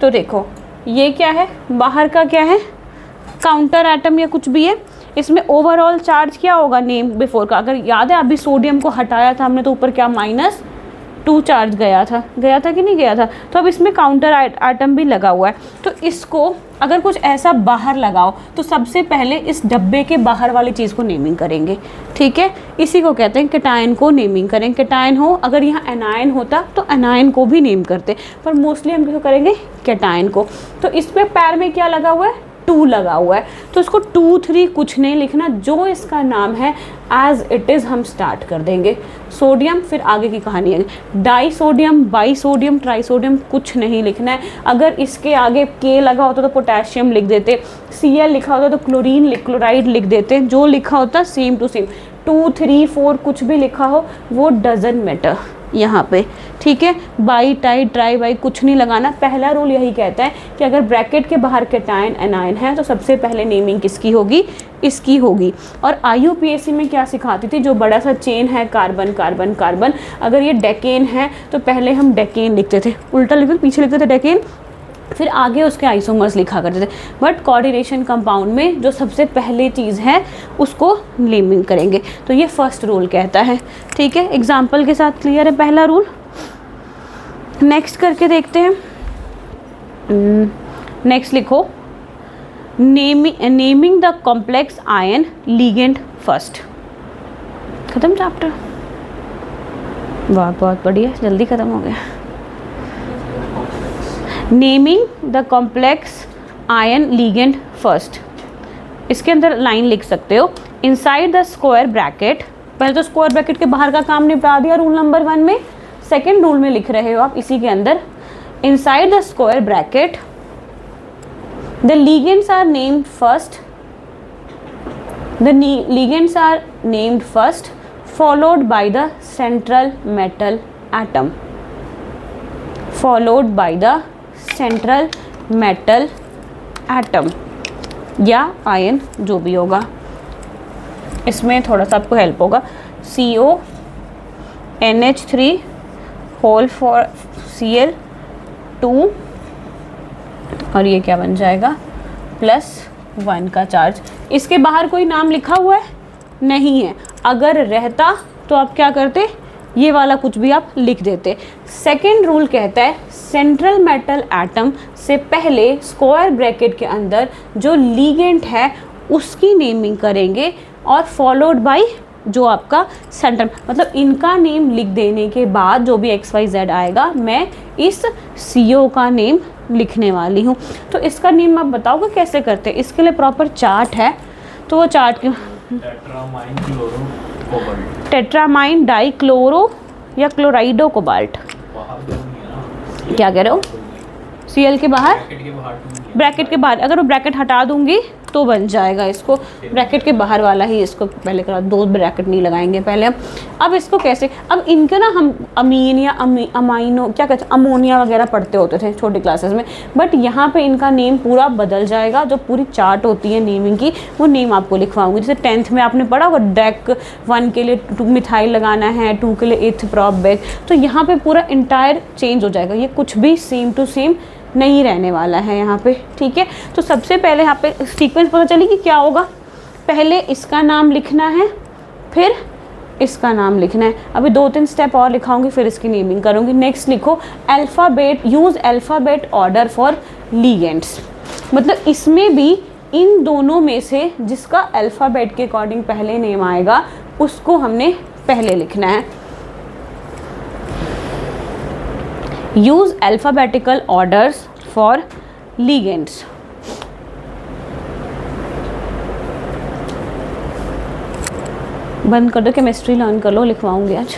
तो देखो ये क्या है, बाहर का क्या है, काउंटर एटम या कुछ भी है। इसमें ओवरऑल चार्ज क्या होगा, नेम बिफोर का, अगर याद है अभी सोडियम को हटाया था हमने, तो ऊपर क्या -2 चार्ज गया था कि नहीं गया था। तो अब इसमें काउंटर एटम भी लगा हुआ है। तो इसको अगर कुछ ऐसा बाहर लगाओ तो सबसे पहले इस डब्बे के बाहर वाली चीज़ को नेमिंग करेंगे। ठीक है, इसी को कहते हैं cation को नेमिंग करें। cation हो, अगर यहाँ एनायन होता तो एनायन को भी नेम करते, पर मोस्टली हम किसको करेंगे, cation को। तो इसमें पैर में क्या लगा हुआ है, 2 लगा हुआ है, तो इसको 2-3 कुछ नहीं लिखना, जो इसका नाम है एज इट इज़ हम स्टार्ट कर देंगे। सोडियम, फिर आगे की कहानी है। Die sodium, by sodium, try sodium कुछ नहीं लिखना है। अगर इसके आगे K लगा होता तो पोटेशियम लिख देते, Cl लिखा होता तो क्लोराइड लिख देते, जो लिखा होता सेम टू सेम। 2 3 4 कुछ भी लिखा हो वो डजंट मैटर यहाँ पे, ठीक है। बाई टाई ट्राई बाई कुछ नहीं लगाना। पहला रूल यही कहता है कि अगर ब्रैकेट के बाहर कैटायन एनायन है तो सबसे पहले नेमिंग किसकी होगी, इसकी होगी। और IUPAC में क्या सिखाती थी, जो बड़ा सा चेन है कार्बन कार्बन कार्बन, अगर ये डेकेन है तो पहले हम डेकेन लिखते थे, उल्टा लिखते पीछे लिखते थे डेकेन, फिर आगे उसके आइसोमर्स लिखा करते थे। बट कोऑर्डिनेशन कंपाउंड में जो सबसे पहले चीज़ है उसको नेमिंग करेंगे। तो ये फर्स्ट रूल कहता है, ठीक है। एग्जाम्पल के साथ क्लियर है पहला रूल। नेक्स्ट करके देखते हैं। नेक्स्ट लिखो, naming the complex ion ligand first. खत्म चैप्टर। वाह बहुत बढ़िया, जल्दी खत्म हो गया। Naming the complex ion ligand first. इसके अंदर लाइन लिख सकते हो, इनसाइड द स्क्वायर ब्रैकेट। पहले तो स्क्वायर ब्रैकेट के बाहर का काम निपटा दिया रूल नंबर 1 में। सेकेंड रूल में लिख रहे हो आप इसी के अंदर, inside the square bracket the ligands are named first, the ligands are named first followed by the central metal atom, followed by the central metal atom या आयन जो भी होगा। इसमें थोड़ा सा आपको हेल्प होगा, CONH3 होल फॉर Cl2 और ये क्या बन जाएगा +1 का चार्ज। इसके बाहर कोई नाम लिखा हुआ है नहीं है, अगर रहता तो आप क्या करते, ये वाला कुछ भी आप लिख देते। सेकेंड रूल कहता है सेंट्रल मेटल एटम से पहले स्क्वायर ब्रैकेट के अंदर जो लीगेंट है उसकी नेमिंग करेंगे और फॉलोड बाय जो आपका सेंटर, मतलब इनका नेम लिख देने के बाद जो भी XYZ आएगा मैं इस CO का नेम लिखने वाली हूँ। तो इसका नेम आप बताओगे कैसे करते हैं, इसके लिए प्रॉपर चार्ट है। तो वो चार्ट के टेट्रामाइन डाई क्लोरो या क्लोराइडो कोबाल्ट, क्या कह रहे हो, Cl के बाहर, ब्रैकेट के बाहर। अगर वो ब्रैकेट हटा दूंगी तो बन जाएगा, इसको ब्रैकेट के बाहर वाला ही इसको पहले करा, 2 ब्रैकेट नहीं लगाएंगे पहले। अब इसको कैसे, अब इनके ना हम अमीन या अमाइनो क्या कहते हैं, अमोनिया वगैरह पढ़ते होते थे छोटे क्लासेस में, बट यहाँ पे इनका नेम पूरा बदल जाएगा। जो पूरी चार्ट होती है नेमिंग की वो नेम आपको लिखवाऊंगी। जैसे 10th में आपने पढ़ा होगा डेक 1 के लिए 2 मिथाइल लगाना है, 2 के लिए 8th प्रॉप बेक, तो यहाँ पे पूरा इंटायर चेंज हो जाएगा, ये कुछ भी सेम टू सेम नहीं रहने वाला है यहाँ पे, ठीक है। तो सबसे पहले यहाँ पे सीक्वेंस पता चली कि क्या होगा, पहले इसका नाम लिखना है फिर इसका नाम लिखना है। अभी 2-3 स्टेप और लिखाऊंगी फिर इसकी नेमिंग करूँगी। नेक्स्ट लिखो alphabet, use alphabet order for ligands, मतलब इसमें भी इन दोनों में से जिसका अल्फ़ाबेट के अकॉर्डिंग पहले नेम आएगा उसको हमने पहले लिखना है। Use alphabetical orders for ligands. बंद कर दो, केमिस्ट्री लर्न कर लो, लिखवाऊंगी आज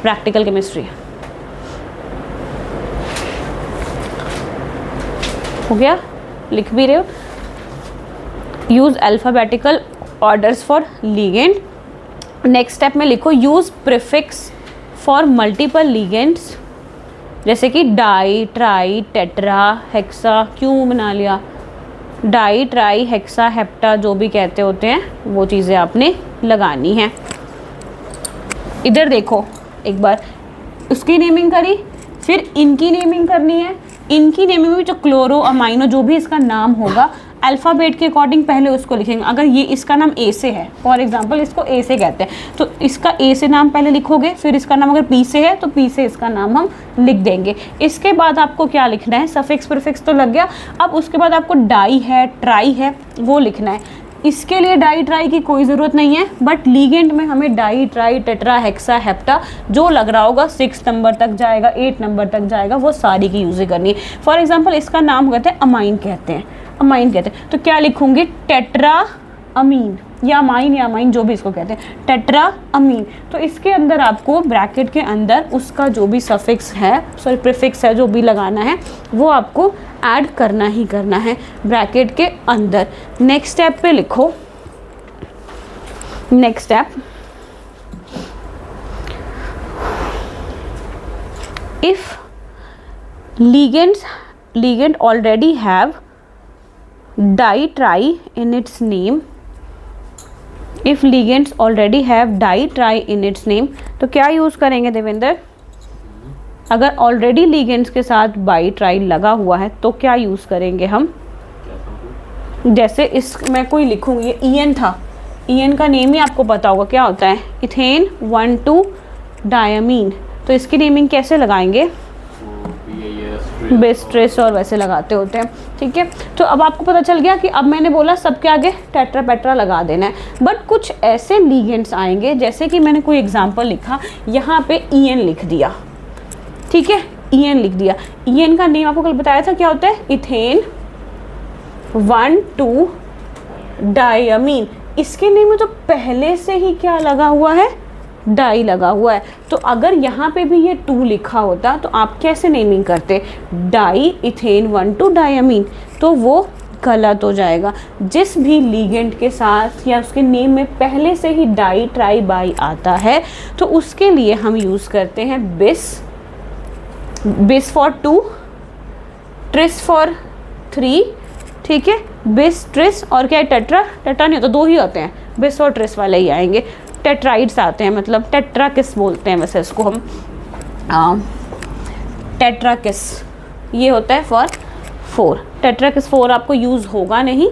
प्रैक्टिकल केमिस्ट्री। हो गया, लिख भी रहे हो। Use alphabetical orders for ligand. Next step में लिखो use prefix for multiple ligands, जैसे कि डाई ट्राई टेट्रा हेक्सा, क्यों बना लिया, डाई ट्राई हेक्सा हेप्टा जो भी कहते होते हैं वो चीज़ें आपने लगानी है। इधर देखो एक बार, उसकी नेमिंग करी, फिर इनकी नेमिंग करनी है। इनकी नेमिंग में जो क्लोरो अमाइनो जो भी इसका नाम होगा अल्फ़ाबेट के अकॉर्डिंग पहले उसको लिखेंगे। अगर ये इसका नाम ए से है, फॉर एग्जांपल इसको ए से कहते हैं, तो इसका ए से नाम पहले लिखोगे, फिर इसका नाम अगर पी से है तो पी से इसका नाम हम लिख देंगे। इसके बाद आपको क्या लिखना है, सफिक्स प्रीफिक्स तो लग गया। अब उसके बाद आपको डाई है ट्राई है वो लिखना है। इसके लिए डाई ट्राई की कोई ज़रूरत नहीं है, बट लीगेंड में हमें di tri tetra hexa hepta जो लग रहा होगा 6 नंबर तक जाएगा, 8 नंबर तक जाएगा, वो सारी की यूज़ करनी है। फॉर एग्जांपल इसका नाम कहते हैं अमाइन कहते हैं, अमाइन कहते हैं, तो क्या लिखूंगी टेट्रा अमीन या अमाइन जो भी इसको कहते हैं, टेट्रा अमीन। तो इसके अंदर आपको ब्रैकेट के अंदर उसका जो भी सफिक्स है, सॉरी प्रीफिक्स है जो भी लगाना है वो आपको ऐड करना ही करना है ब्रैकेट के अंदर। नेक्स्ट स्टेप पे लिखो, next step if ligand already have di-tri in its name, if ligands already have di-tri in its name, तो क्या यूज़ करेंगे देवेंद्र? अगर ऑलरेडी लिगेंड्स के साथ बाई ट्राई लगा हुआ है तो क्या यूज़ करेंगे हम? जैसे इस मैं कोई लिखूँगी, ये ईएन था, ईएन का नेम ही आपको पता होगा क्या होता है, इथेन 1,2 डायमीन। तो इसकी नेमिंग कैसे लगाएंगे? बेस ट्रेस और वैसे लगाते होते हैं, ठीक है। तो अब आपको पता चल गया कि अब मैंने बोला सबके आगे टेट्रा पेट्रा लगा देना है, बट कुछ ऐसे लिगेंड्स आएंगे, जैसे कि मैंने कोई एग्जांपल लिखा, यहाँ पे ईएन लिख दिया, ठीक है, ईएन लिख दिया। ईएन का नेम आपको कल बताया था क्या होता है, इथेन 1,2 डायमीन। इसके नेम में तो पहले से ही क्या लगा हुआ है, डाई लगा हुआ है। तो अगर यहाँ पे भी ये 2 लिखा होता तो आप कैसे नेमिंग करते, डाई इथेन 1,2 डायमीन, तो वो गलत हो जाएगा। जिस भी लिगेंड के साथ या उसके नेम में पहले से ही डाई ट्राई बाई आता है तो उसके लिए हम यूज़ करते हैं बिस फॉर 2, ट्रिस फॉर 3, ठीक है, बिस ट्रिस और क्या है, टेट्रा नहीं होता, 2 ही होते हैं, बिस और ट्रिस वाले ही आएंगे। टेट्राइड्स आते हैं, मतलब टेट्राकिस बोलते हैं वैसे इसको हम, टेट्राकिस ये होता है फॉर 4। टेट्राकिस 4 आपको यूज़ होगा नहीं,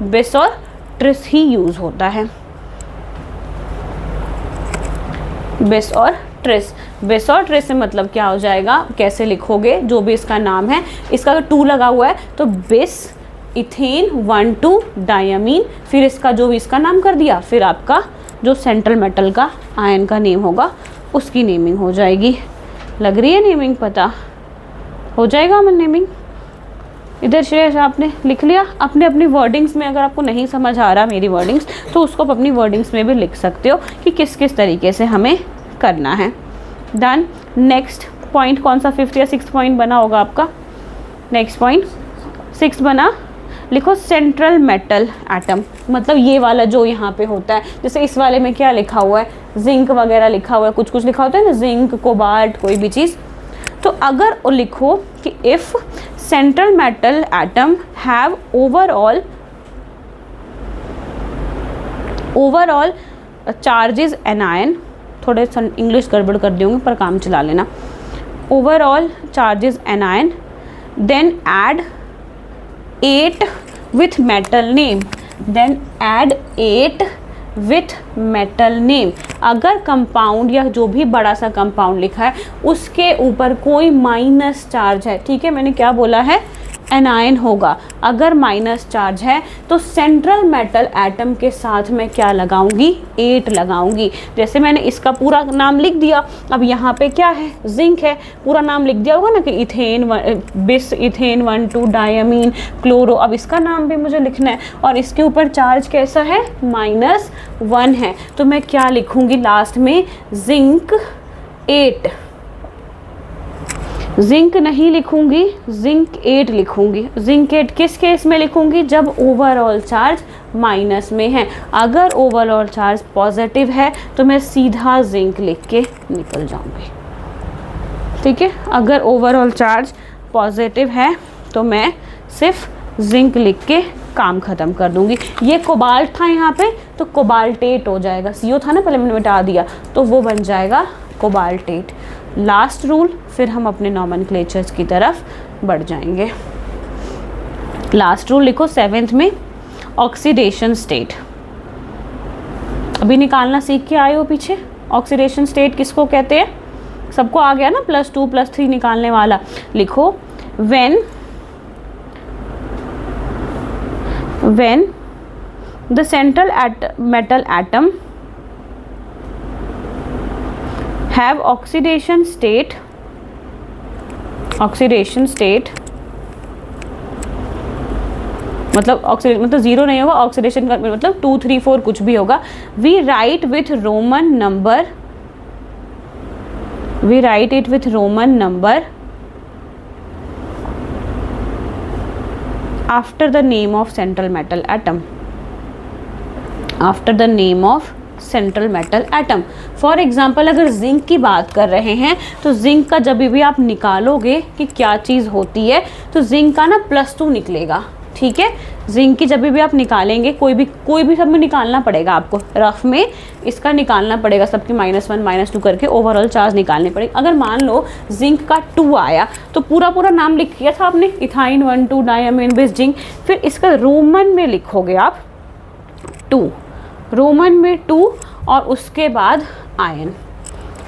बिस और ट्रिस ही यूज़ होता है, बिस और ट्रिस। बिस और ट्रिस से मतलब क्या हो जाएगा, कैसे लिखोगे, जो भी इसका नाम है, इसका अगर 2 लगा हुआ है तो बिस इथेन 1,2 डायमीन, फिर इसका जो भी इसका नाम कर दिया, फिर आपका जो सेंट्रल मेटल का आयन का नेम होगा उसकी नेमिंग हो जाएगी। लग रही है नेमिंग, पता हो जाएगा हमें नेमिंग। इधर श्रेयस आपने लिख लिया अपने अपनी वर्डिंग्स में। अगर आपको नहीं समझ आ रहा मेरी वर्डिंग्स तो उसको आप अपनी वर्डिंग्स में भी लिख सकते हो कि किस किस तरीके से हमें करना है। डन। नेक्स्ट पॉइंट कौन सा, 5th या 6th पॉइंट बना होगा आपका? नेक्स्ट पॉइंट 6 बना, लिखो सेंट्रल मेटल एटम, मतलब ये वाला जो यहाँ पे होता है। जैसे इस वाले में क्या लिखा हुआ है, जिंक वगैरह लिखा हुआ है, कुछ कुछ लिखा होता है ना, जिंक, कोबाल्ट, कोई भी चीज़। तो अगर वो लिखो कि if central metal atom have overall charges anion, थोड़े इंग्लिश गड़बड़ कर दूँगी पर काम चला लेना, overall charges anion, then add 8 with metal name, then add 8 with metal name। अगर कंपाउंड या जो भी बड़ा सा कंपाउंड लिखा है उसके ऊपर कोई माइनस चार्ज है, ठीक है, मैंने क्या बोला है, एनायन होगा। अगर माइनस चार्ज है तो सेंट्रल मेटल एटम के साथ मैं क्या लगाऊंगी, 8 लगाऊंगी। जैसे मैंने इसका पूरा नाम लिख दिया, अब यहाँ पे क्या है, जिंक है, पूरा नाम लिख दिया होगा ना कि इथेन बिस इथेन 1,2 डायमीन क्लोरो। अब इसका नाम भी मुझे लिखना है और इसके ऊपर चार्ज कैसा है, -1 है। तो मैं क्या लिखूंगी लास्ट में, जिंक 8। जिंक नहीं लिखूंगी, जिंक 8 लिखूंगी। जिंक 8 किस केस में लिखूंगी, जब ओवरऑल चार्ज माइनस में है। अगर ओवरऑल चार्ज पॉजिटिव है तो मैं सीधा जिंक लिख के निकल जाऊंगी, ठीक है। अगर ओवरऑल चार्ज पॉजिटिव है तो मैं सिर्फ जिंक लिख के काम ख़त्म कर दूंगी। ये कोबाल्ट था यहाँ पे तो कोबाल्टेट हो जाएगा, CO था ना पहले मैंने मिटा दिया, तो वो बन जाएगा कोबाल्टेट। लास्ट रूल, फिर हम अपने नॉमेनक्लेचर्स की तरफ बढ़ जाएंगे। लास्ट रूल लिखो 7th में, ऑक्सीडेशन स्टेट। अभी निकालना सीख के आए हो पीछे, ऑक्सीडेशन स्टेट किसको कहते हैं, सबको आ गया ना, +2 +3 निकालने वाला। लिखो when the central metal atom have oxidation state मतलब ऑक्सीडेशन मतलब 0 नहीं होगा, ऑक्सीडेशन का मतलब 2 3 4 कुछ भी होगा। We write with Roman number after the name of central metal atom, after the name of central metal atom. For example अगर जिंक की बात कर रहे हैं तो जिंक का जब भी आप निकालोगे कि क्या चीज़ होती है तो जिंक का ना +2 निकलेगा, ठीक है। जिंक की जब भी आप निकालेंगे, कोई भी सब में निकालना पड़ेगा आपको, रफ में इसका निकालना पड़ेगा, सबकी -1 -2 करके ओवरऑल चार्ज निकालने पड़ेगी। अगर मान लो जिंक का 2 आया तो पूरा नाम लिख दिया था आपने, इथाइन 1,2 डायमीन बेस जिंक, फिर इसका रोमन में लिखोगे आप 2, रोमन में 2 और उसके बाद आयन,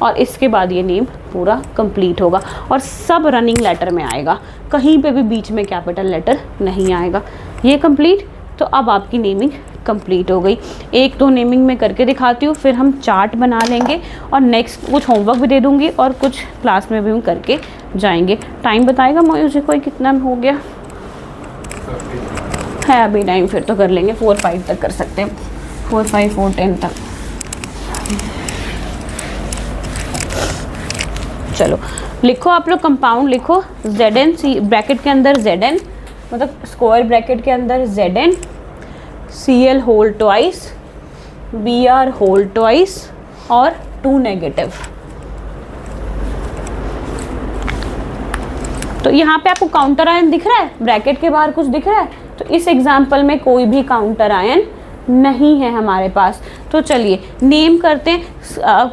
और इसके बाद ये नेम पूरा कंप्लीट होगा और सब रनिंग लेटर में आएगा, कहीं पे भी बीच में कैपिटल लेटर नहीं आएगा। ये कंप्लीट, तो अब आपकी नेमिंग कंप्लीट हो गई। 1-2 नेमिंग में करके दिखाती हूँ, फिर हम चार्ट बना लेंगे और नेक्स्ट कुछ होमवर्क भी दे दूँगी और कुछ क्लास में भी हम करके जाएंगे। टाइम बताएगा मुझे कोई कितना हो गया है अभी टाइम? फिर तो कर लेंगे, 4-5 तक कर सकते हैं, 4, 5, 4, 10 तक। चलो लिखो आप लोग, कंपाउंड लिखो Zn, ब्रैकेट के अंदर Zn, मतलब स्क्वायर ब्रैकेट के अंदर Zn, Cl whole twice, Br whole twice और 2 नेगेटिव। तो यहाँ पे आपको काउंटर आयन दिख रहा है, ब्रैकेट के बाहर कुछ दिख रहा है, तो इस एग्जाम्पल में कोई भी काउंटर आयन नहीं है हमारे पास। तो चलिए नेम करते हैं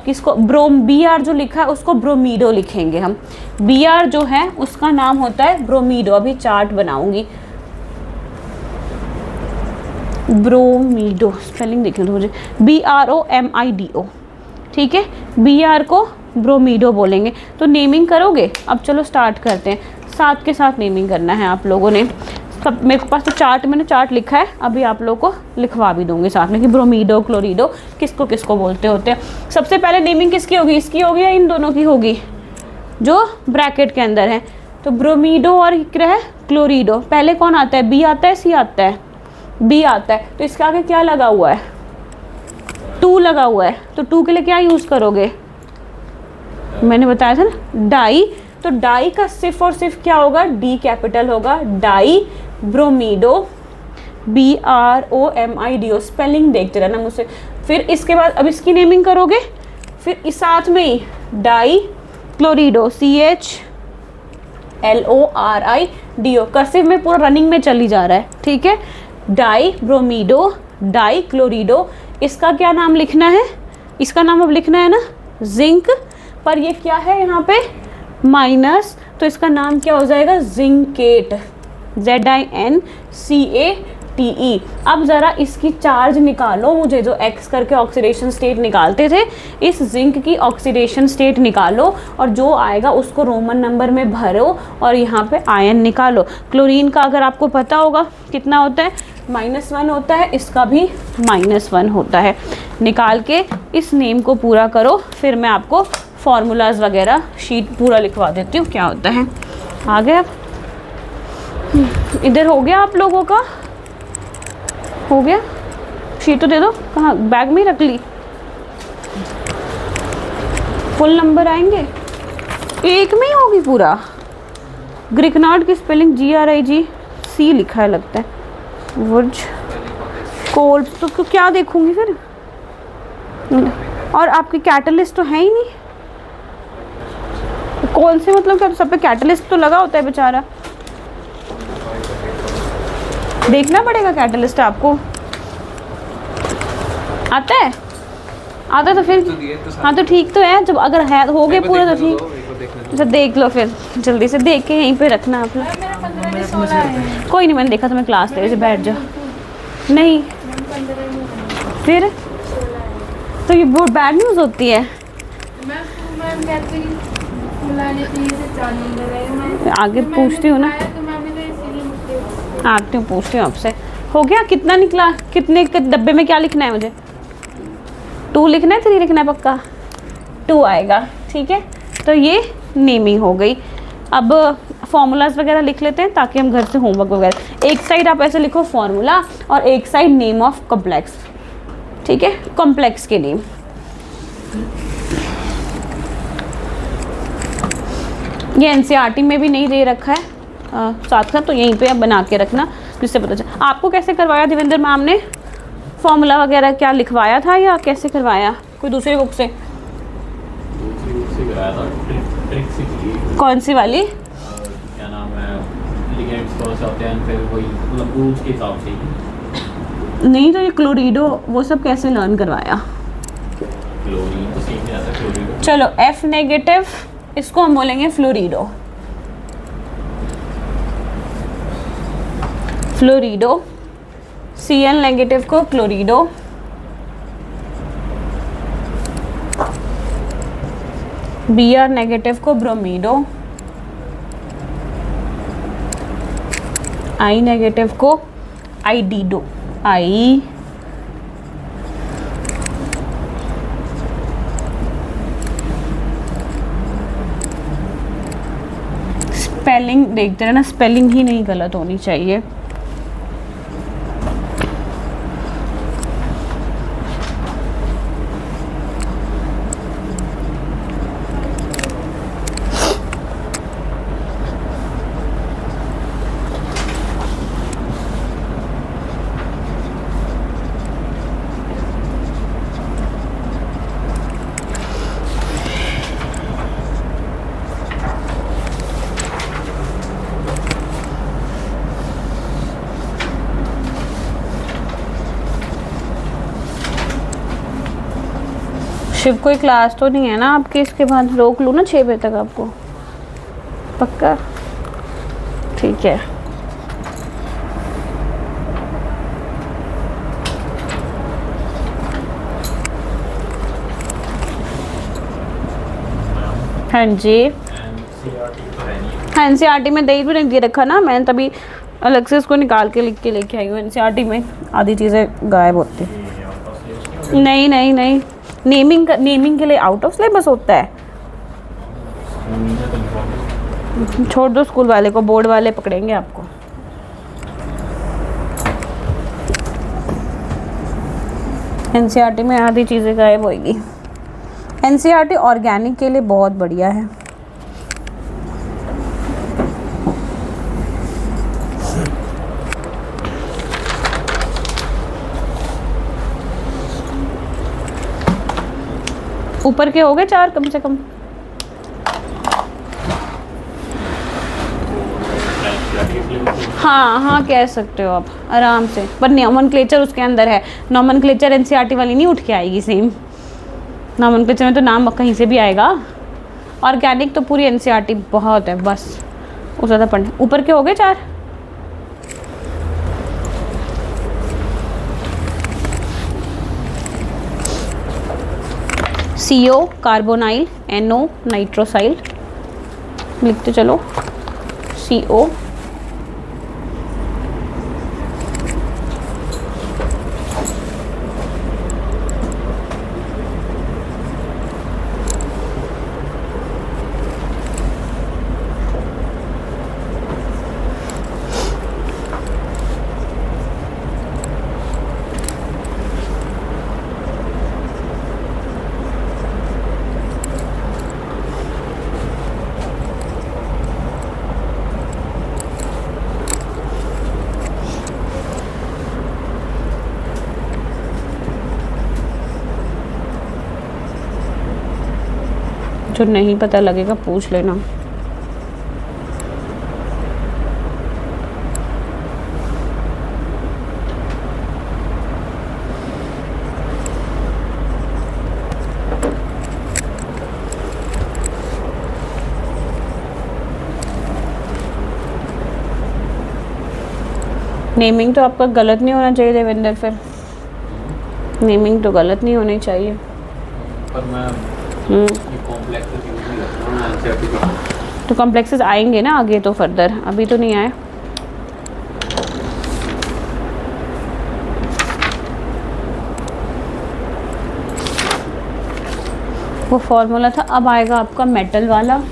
किसको, Br जो लिखा है उसको ब्रोमीडो लिखेंगे हम। Br जो है उसका नाम होता है ब्रोमीडो, अभी चार्ट बनाऊंगी। ब्रोमीडो स्पेलिंग देखने दो मुझे, BROMIDO, ठीक है। Br को ब्रोमीडो बोलेंगे। तो नेमिंग करोगे? अब चलो स्टार्ट करते हैं, साथ के साथ नेमिंग करना है आप लोगों ने। सब मेरे पास तो चार्ट, मैंने चार्ट लिखा है, अभी आप लोगों को लिखवा भी दूंगी साथ में कि ब्रोमीडो क्लोरीडो किसको किसको बोलते होते हैं। सबसे पहले नेमिंग किसकी होगी, इसकी होगी या इन दोनों की होगी, जो ब्रैकेट के अंदर है। तो ब्रोमीडो और क्या है, क्लोरीडो। पहले कौन आता है, बी आता है, सी आता है? बी आता है। तो इसके आगे क्या लगा हुआ है, 2 लगा हुआ है। तो 2 के लिए क्या यूज़ करोगे, मैंने बताया था ना, डाई। तो डाई का सिर्फ और सिर्फ क्या होगा, डी कैपिटल होगा, डाई ब्रोमीडो, BROMIDO। स्पेलिंग देखते रहना मुझसे। फिर इसके बाद अब इसकी नेमिंग करोगे, फिर इस साथ में ही डाई क्लोरीडो, CHLORIDO। कर्सिव में पूरा रनिंग में चली जा रहा है, ठीक है। Di bromido, di chlorido. इसका क्या नाम लिखना है, इसका नाम अब लिखना है ना जिंक, पर ये क्या है यहाँ पे माइनस, तो इसका नाम क्या हो जाएगा, जिंकेट, ZINCATE। अब ज़रा इसकी चार्ज निकालो मुझे, जो X करके ऑक्सीडेशन स्टेट निकालते थे, इस जिंक की ऑक्सीडेशन स्टेट निकालो और जो आएगा उसको रोमन नंबर में भरो और यहाँ पे आयन निकालो। क्लोरीन का अगर आपको पता होगा कितना होता है, -1 होता है, इसका भी -1 होता है। निकाल के इस नेम को पूरा करो, फिर मैं आपको फॉर्मूलाज वगैरह शीट पूरा लिखवा देती हूँ क्या होता है। आ गए अब, इधर हो गया आप लोगों का, हो गया। शीट तो दे दो, कहाँ बैग में ही रख ली। फुल नंबर आएंगे, एक में ही होगी पूरा। ग्रिकनार्ड की स्पेलिंग GRIGC लिखा है लगता है, वुड कोल्ड, तो क्या देखूंगी फिर। और आपकी कैटलिस्ट तो है ही नहीं, कौन से मतलब क्या, सब पे कैटलिस्ट तो लगा होता है बेचारा, देखना पड़ेगा कैटलिस्ट आपको। आता है, आता तो फिर हाँ तो ठीक तो है, जब अगर है हो गए पूरा तो ठीक। अच्छा देख लो फिर, जल्दी से देख के यहीं पे रखना आप लोग। कोई नहीं, मैंने देखा तो मैं क्लास ले, बैठ जाओ। नहीं फिर तो ये बहुत बैड न्यूज़ होती है। आगे पूछती हूँ ना, आती हूँ पूछती हूँ आपसे। हो गया, कितना निकला, कितने डब्बे में क्या लिखना है मुझे, 2 लिखना है, 3 लिखना है, पक्का 2 आएगा, ठीक है। तो ये नेमिंग हो गई। अब फॉर्मूलाज वगैरह लिख लेते हैं ताकि हम घर से होमवर्क वगैरह, एक साइड आप ऐसे लिखो फॉर्मूला और एक साइड नेम ऑफ कॉम्प्लेक्स, ठीक है, कॉम्प्लेक्स के नेम। ये NCERT में भी नहीं दे रखा है साथ साथ, तो यहीं पे आप बना के रखना जिससे पता चले। आपको कैसे करवाया देवेंद्र मैम ने फॉर्मूला वगैरह क्या लिखवाया था या कैसे करवाया, कोई दूसरी बुक से? दूसरी बुक से कराया था, ट्रिक से की। कौन सी वाली? क्या नाम है, लिगेंड्स कौन से होते हैं, फिर वही मतलब रूल्स के हिसाब से ही। नहीं तो ये क्लोरीडो वो सब कैसे लर्न करवाया? क्लोरीन तो सेम ही आता है, क्लोरीडो। चलो F नेगेटिव इसको हम बोलेंगे फ्लोरिडो। फ्लोरिडो। Cl नेगेटिव को क्लोरिडो। Br नेगेटिव को ब्रोमीडो। I नेगेटिव को आइडिडो। I स्पेलिंग देखते रहना, स्पेलिंग ही नहीं गलत होनी चाहिए। शिव कोई क्लास तो नहीं है ना आपके, इसके बाद रोक लूँ ना 6 बजे तक आपको? पक्का? ठीक है। हाँ जी। हाँ NCERT में दे भी नहीं दे रखा ना, मैंने तभी अलग से इसको निकाल के लिख के लेके आई हूँ। NCERT में आधी चीज़ें गायब होती हैं। नहीं नहीं नहीं, नेमिंग के लिए आउट ऑफ सिलेबस होता है। छोड़ दो स्कूल वाले को, बोर्ड वाले पकड़ेंगे आपको। NCERT में आधी चीज़ें गायब होएगी। NCERT ऑर्गेनिक के लिए बहुत बढ़िया है। ऊपर के हो गए 4 कम से कम? हाँ हाँ कह सकते हो आप आराम से, पर नॉमेनक्लेचर उसके अंदर है। नॉमेनक्लेचर NCERT वाली नहीं उठ के आएगी सेम। नॉमेनक्लेचर में तो नाम कहीं से भी आएगा। ऑर्गेनिक तो पूरी NCERT बहुत है, बस वो ज़्यादा पढ़ने। ऊपर के हो गए 4? CO कार्बोनाइल, NO नाइट्रोसाइल, लिखते चलो। CO जो नहीं पता लगेगा पूछ लेना। नेमिंग तो आपका गलत नहीं होना चाहिए देवेंद्र, फिर नेमिंग तो गलत नहीं होनी चाहिए। पर मैं तो कॉम्प्लेक्सेस आएंगे ना आगे तो फर्दर, अभी तो नहीं आए। वो फॉर्मूला था, अब आएगा आपका मेटल वाला।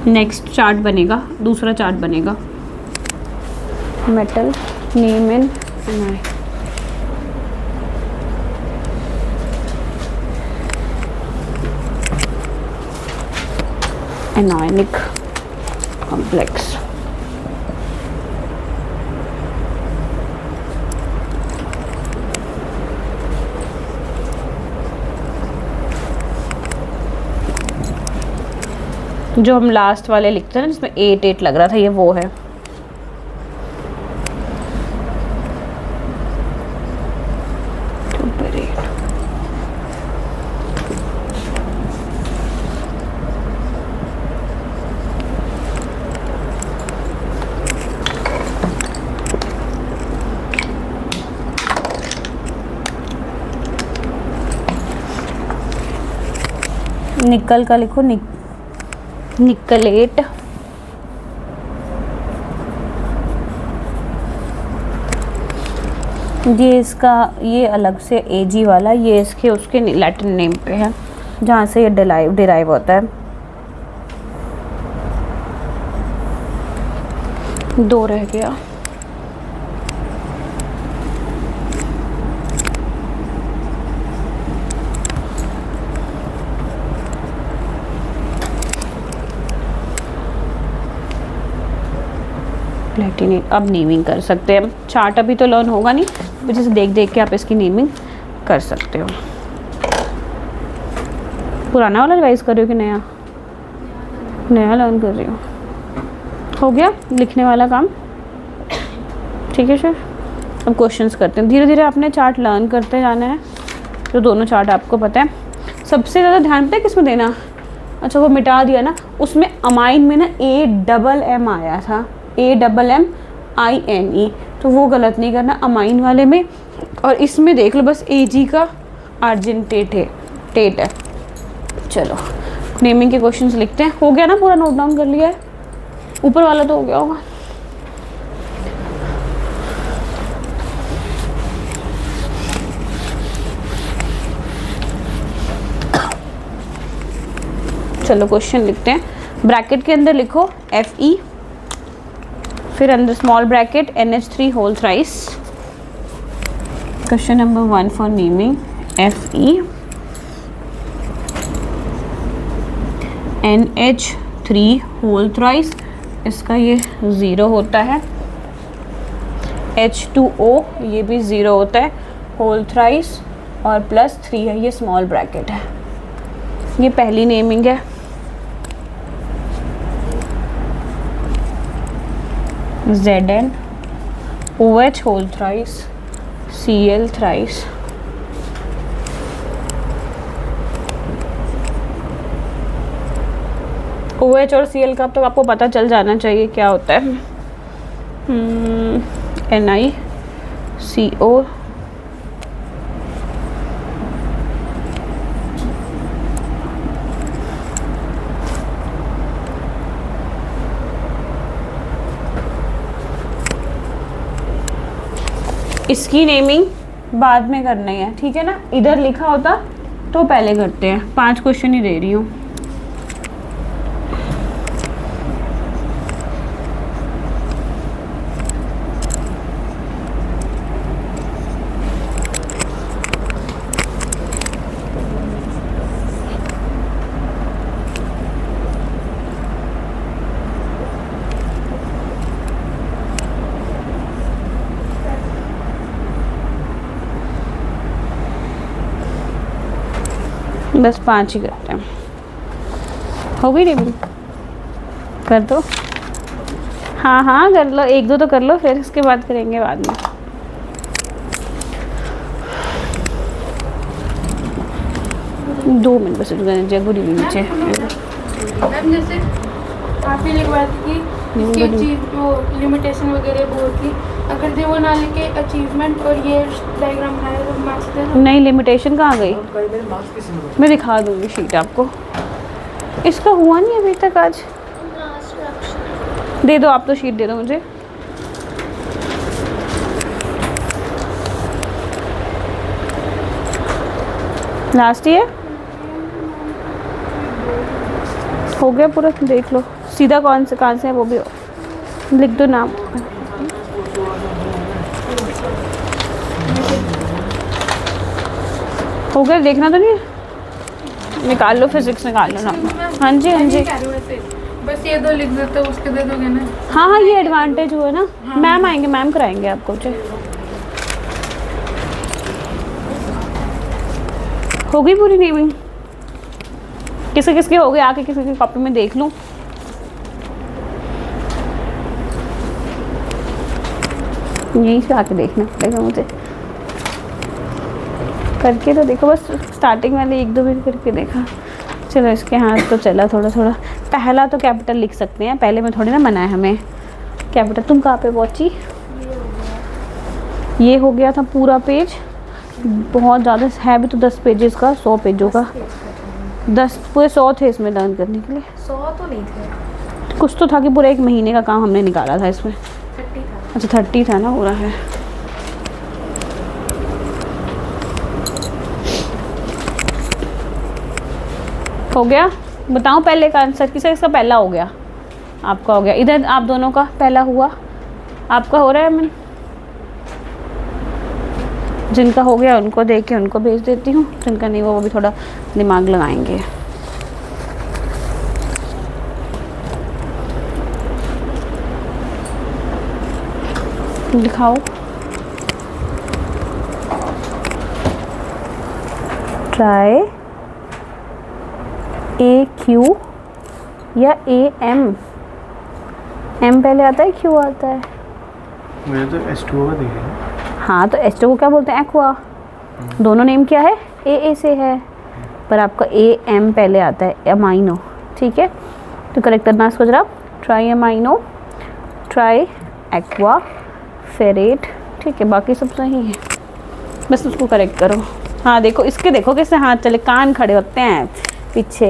नेक्स्ट चार्ट बनेगा, दूसरा चार्ट बनेगा metal name and anionic complex. जो हम लास्ट वाले लिखते हैं ना जिसमें 8 लग रहा था, ये वो है। निकल का लिखो, निकलेट। ये इसका, ये अलग से एजी वाला, ये इसके उसके लैटिन नेम पे है जहाँ से ये डिराइव होता है। 2 रह गया। प्लेटिनेट, अब नेमिंग कर सकते हैं। चार्ट अभी तो लर्न होगा नहीं, जैसे देख देख के आप इसकी नेमिंग कर सकते हो। पुराना वाला रिवाइज कर रही हो कि नया? नया लर्न कर रही हो। हो गया लिखने वाला काम, ठीक है सर। अब क्वेश्चंस करते हैं। धीरे धीरे आपने चार्ट लर्न करते जाना है, जो दोनों चार्ट आपको पता है। सबसे ज़्यादा ध्यान पता है किस में देना? अच्छा वो मिटा दिया ना, उसमें अमाइन में ना AMM आया था, AMMINE, तो वो गलत नहीं करना अमाइन वाले में। और इसमें देख लो बस AG का आर्जेंटेट है। चलो नेमिंग के क्वेश्चंस लिखते हैं। हो गया ना, पूरा नोट डाउन कर लिया है? ऊपर वाला तो हो गया होगा। चलो क्वेश्चन लिखते हैं। ब्रैकेट के अंदर लिखो FE, फिर अंदर small bracket NH3 whole thrice. Question number 1 for naming FE NH3 whole thrice, इसका ये 0 होता है। H2O ये भी 0 होता है, होल थ्राइस और +3 है, ये स्मॉल ब्रैकेट है। ये पहली नेमिंग है। Zn OH whole thrice Cl thrice. OH और Cl का तो आपको पता चल जाना चाहिए क्या होता है। NiCO इसकी नेमिंग बाद में करनी है, ठीक है ना। इधर लिखा होता तो पहले करते हैं। 5 क्वेश्चन ही दे रही हूँ। बस 5 ही करते हैं। हो गई नेमिंग? कर दो। हाँ हाँ कर लो, 1-2 तो कर लो, फिर इसके बाद करेंगे बाद में। दो मिनट बस गुड इवनिंग नीचे। जैसे काफ़ी लिखवा थी कि इसकी चीज़ जो लिमिटेशन वगैरह वो थी, अगर दे वो ना लिखे अचीवमेंट और ये डायग्राम बनाया तो मार्क्स दे दो। नहीं लिमिटेशन कहाँ गई? मैं दिखा दूँगी शीट आपको। इसका हुआ नहीं अभी तक आज। दे दो आप तो, शीट दे दो मुझे। लास्ट ईयर हो गया पूरा, देख लो सीधा कौन से कहाँ से है वो भी लिख दो नाम। हो गया, देखना तो नहीं निकाल लो, फिजिक्स निकाल लो ना। हाँ जी हाँ जी। कह रही हूँ ऐसे, बस ये दो लिख देते हो, उसके दे दोगे ना। हाँ हाँ, ये एडवांटेज हुआ ना। मैम आएंगे, मैम कराएंगे आपको। हो गई पूरी नेमिंग? किसके किसके हो गए? आके किसी की कॉपी में देख लूँ। यहीं से आके देखना पड़ेगा मुझे। करके तो देखो, बस स्टार्टिंग वाले 1-2 मिनट करके देखा। चलो इसके हाथ तो चला थोड़ा थोड़ा। पहला तो कैपिटल लिख सकते हैं, पहले में थोड़ी ना मना है हमें कैपिटल। तुम कहाँ पे पहुँची? ये हो गया था पूरा पेज। बहुत ज़्यादा है भी तो 10 पेजेस का, 100 पेजों का। 10 पूरे 100 थे इसमें लर्न करने के लिए। 100 तो नहीं थे, कुछ तो था कि पूरा 1 महीने का काम हमने निकाला था इसमें। 30 था। अच्छा 30 था ना पूरा है। हो गया? बताओ पहले का आंसर किसका? इसका पहला हो गया, आपका हो गया। इधर आप दोनों का पहला हुआ, आपका हो रहा है। मैं जिनका हो गया उनको देख के उनको भेज देती हूँ, जिनका नहीं हुआ वो भी थोड़ा दिमाग लगाएंगे। दिखाओ। ट्राई AQ या AM? M पहले आता है, Q आता है? मुझे तो H2O का दिख रहा है। हाँ तो H2 को क्या बोलते हैं? एक्वा। दोनों नेम क्या है? AA से है, पर आपका AM पहले आता है, अमाइनो। ठीक है, तो करेक्ट करना इसको जरा। Tri amino, tri aqua, ferrate. ठीक है, बाकी सब सही है, बस उसको करेक्ट करो। हाँ देखो, इसके देखो कैसे हाथ चले, कान खड़े होते हैं पीछे।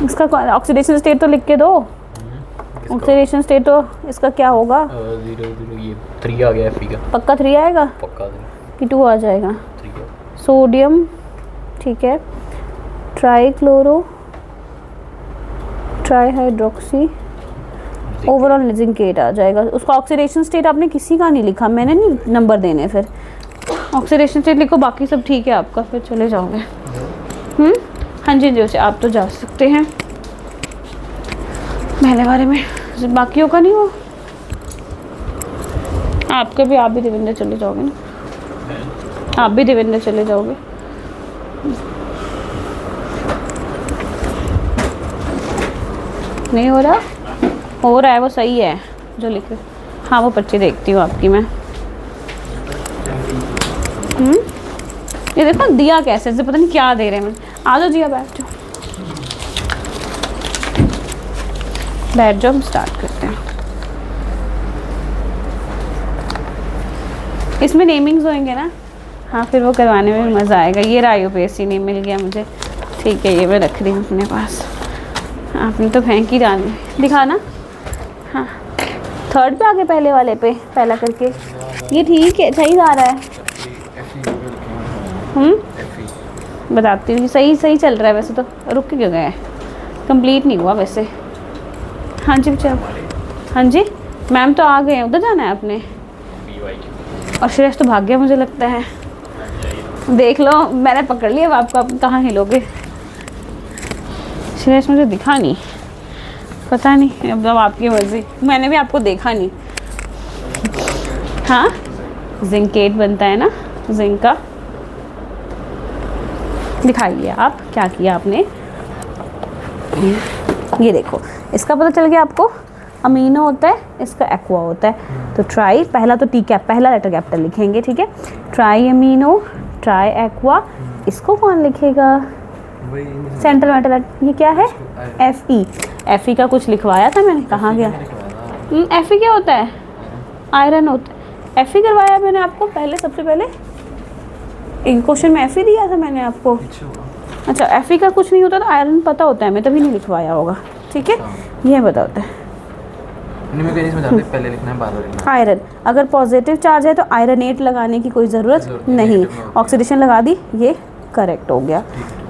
इसका ऑक्सीडेशन स्टेट तो लिख के दो। ऑक्सीडेशन स्टेट तो इसका क्या होगा? 0 ये 3 आ गया Fe का। पक्का 3 आएगा पक्का कि 2 आ जाएगा? 3 सोडियम। ठीक है, trichloro, tri hydroxy, overall zincate आ जाएगा। उसका ऑक्सीडेशन स्टेट आपने किसी का नहीं लिखा, मैंने नहीं नंबर देने। फिर ऑक्सीडेशन स्टेट लिखो, बाकी सब ठीक है आपका, फिर चले जाओगे। हाँ जी जी, आप तो जा सकते हैं पहले बारे में, बाकियों का नहीं हो। आपके भी, आप भी देवेंद्र चले जाओगे ना? आप भी देवेंद्र चले जाओगे। नहीं हो रहा? हो रहा है, वो सही है जो लिखे। हाँ वो पर्ची देखती हूँ आपकी मैं। ये देखो दिया कैसे, पता नहीं क्या दे रहे हैं। आ जाओ जिया, बैठ जाओ, बैठ जाओ, हम स्टार्ट करते हैं। इसमें नेमिंग्स होंगे ना? हाँ, फिर वो करवाने में भी मज़ा आएगा। ये रहा यूपीएससी नेम मिल गया मुझे। ठीक है, ये मैं रख रही हूँ अपने पास। आपने तो फेंक ही डाली, दिखाना। हाँ, 3rd पे आगे, पहले वाले पे पहला करके। ये ठीक है, सही जा रहा है। बताती हूँ, सही सही चल रहा है वैसे तो। रुक क्यों गए? कंप्लीट नहीं हुआ वैसे। हाँ जी चलो। हाँ जी, मैम तो आ गए हैं। उधर जाना है आपने? और श्रेष्ठ तो भाग गया मुझे लगता है। देख लो, मैंने पकड़ लिया, आपको आप कहाँ हिलोगे। श्रेष्ठ मुझे दिखा नहीं, पता नहीं, अब आपकी मर्जी। मैंने भी आपको देखा नहीं। हाँ, जिंकेट बनता है ना, जिंक का। दिखाइए आप क्या किया आपने। ये देखो, इसका पता चल गया आपको। अमीनो होता है, इसका एक्वा होता है। तो ट्राई, पहला तो टी कैप, पहला लेटर कैपिटल लिखेंगे। ठीक है, ट्राई अमीनो, ट्राई एक्वा। इसको कौन लिखेगा? Central metal. ये क्या है? Fe का कुछ लिखवाया था मैंने, कहाँ गया? Fe क्या होता है? आयरन होता है। Fe करवाया मैंने आपको पहले, सबसे पहले एक क्वेश्चन में Fe दिया था मैंने आपको। अच्छा, Fe का कुछ नहीं होता, तो आयरन पता होता है, मैं तभी नहीं लिखवाया होगा। ठीक है, ये पता होता है। पहले लिखना है, बार-बार लिखना है। आयरन, अगर पॉजिटिव चार्ज है तो आयरनेट लगाने की कोई ज़रूरत नहीं। ऑक्सीडेशन लगा दी, ये करेक्ट हो गया।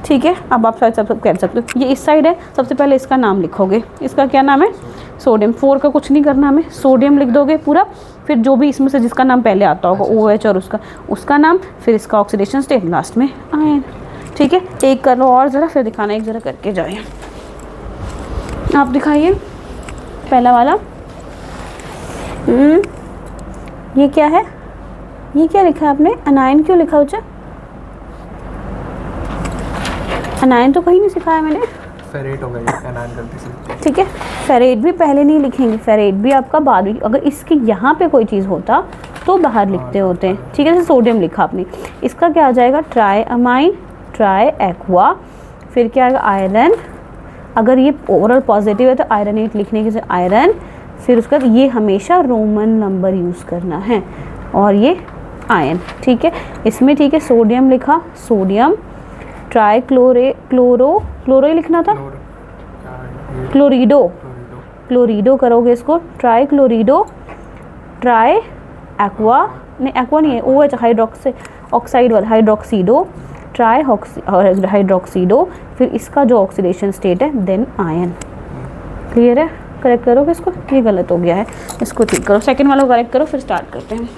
ठीक है, अब आप शायद सब कह सकते हो। ये इस साइड है, सबसे पहले इसका नाम लिखोगे। इसका क्या नाम है? सोडियम 4 का कुछ नहीं करना हमें, सोडियम लिख दोगे पूरा, फिर जो भी इसमें से जिसका नाम पहले आता होगा OH और उसका नाम, फिर इसका ऑक्सीडेशन स्टेट, लास्ट में आयन। ठीक है, एक कर लो और ज़रा, फिर दिखाना, एक ज़रा करके जाइए। आप दिखाइए पहला वाला। ये क्या है, ये क्या लिखा है आपने, अनायन क्यों लिखा उसे? अनायन तो कहीं नहीं सिखाया मैंने। फेरेट हो गया एनायन गलती से। ठीक है, फेरेट भी पहले नहीं लिखेंगे, फेरेट भी आपका बाद में, अगर इसके यहाँ पे कोई चीज़ होता तो बाहर लिखते होते हैं। ठीक है, जैसे सोडियम लिखा आपने, इसका क्या आ जाएगा, ट्राई अमाइन, ट्राई एक्वा, फिर क्या आएगा, आयरन। अगर ये ओवरऑल पॉजिटिव है तो आयरनेट लिखने के, आयरन, फिर उसका ये हमेशा रोमन नंबर यूज़ करना है, और ये आयन। ठीक है, इसमें ठीक है, सोडियम लिखा, सोडियम, ट्राई क्लोरो ही लिखना था, क्लोरीडो, क्लोरीडो करोगे इसको, ट्राई क्लोरीडो, ट्राई एक्वा, नहीं एक्वा नहीं है, OH हाइड्रोक्सी ऑक्साइड वाला, हाइड्रोक्सीडो, ट्राई हाइड्रोक्सीडो, फिर इसका जो ऑक्सीडेशन स्टेट है देन आयन। क्लियर है, करेक्ट करोगे इसको, ये गलत हो गया है, इसको ठीक करो, सेकंड वाला को करेक्ट करो, फिर स्टार्ट करते हैं।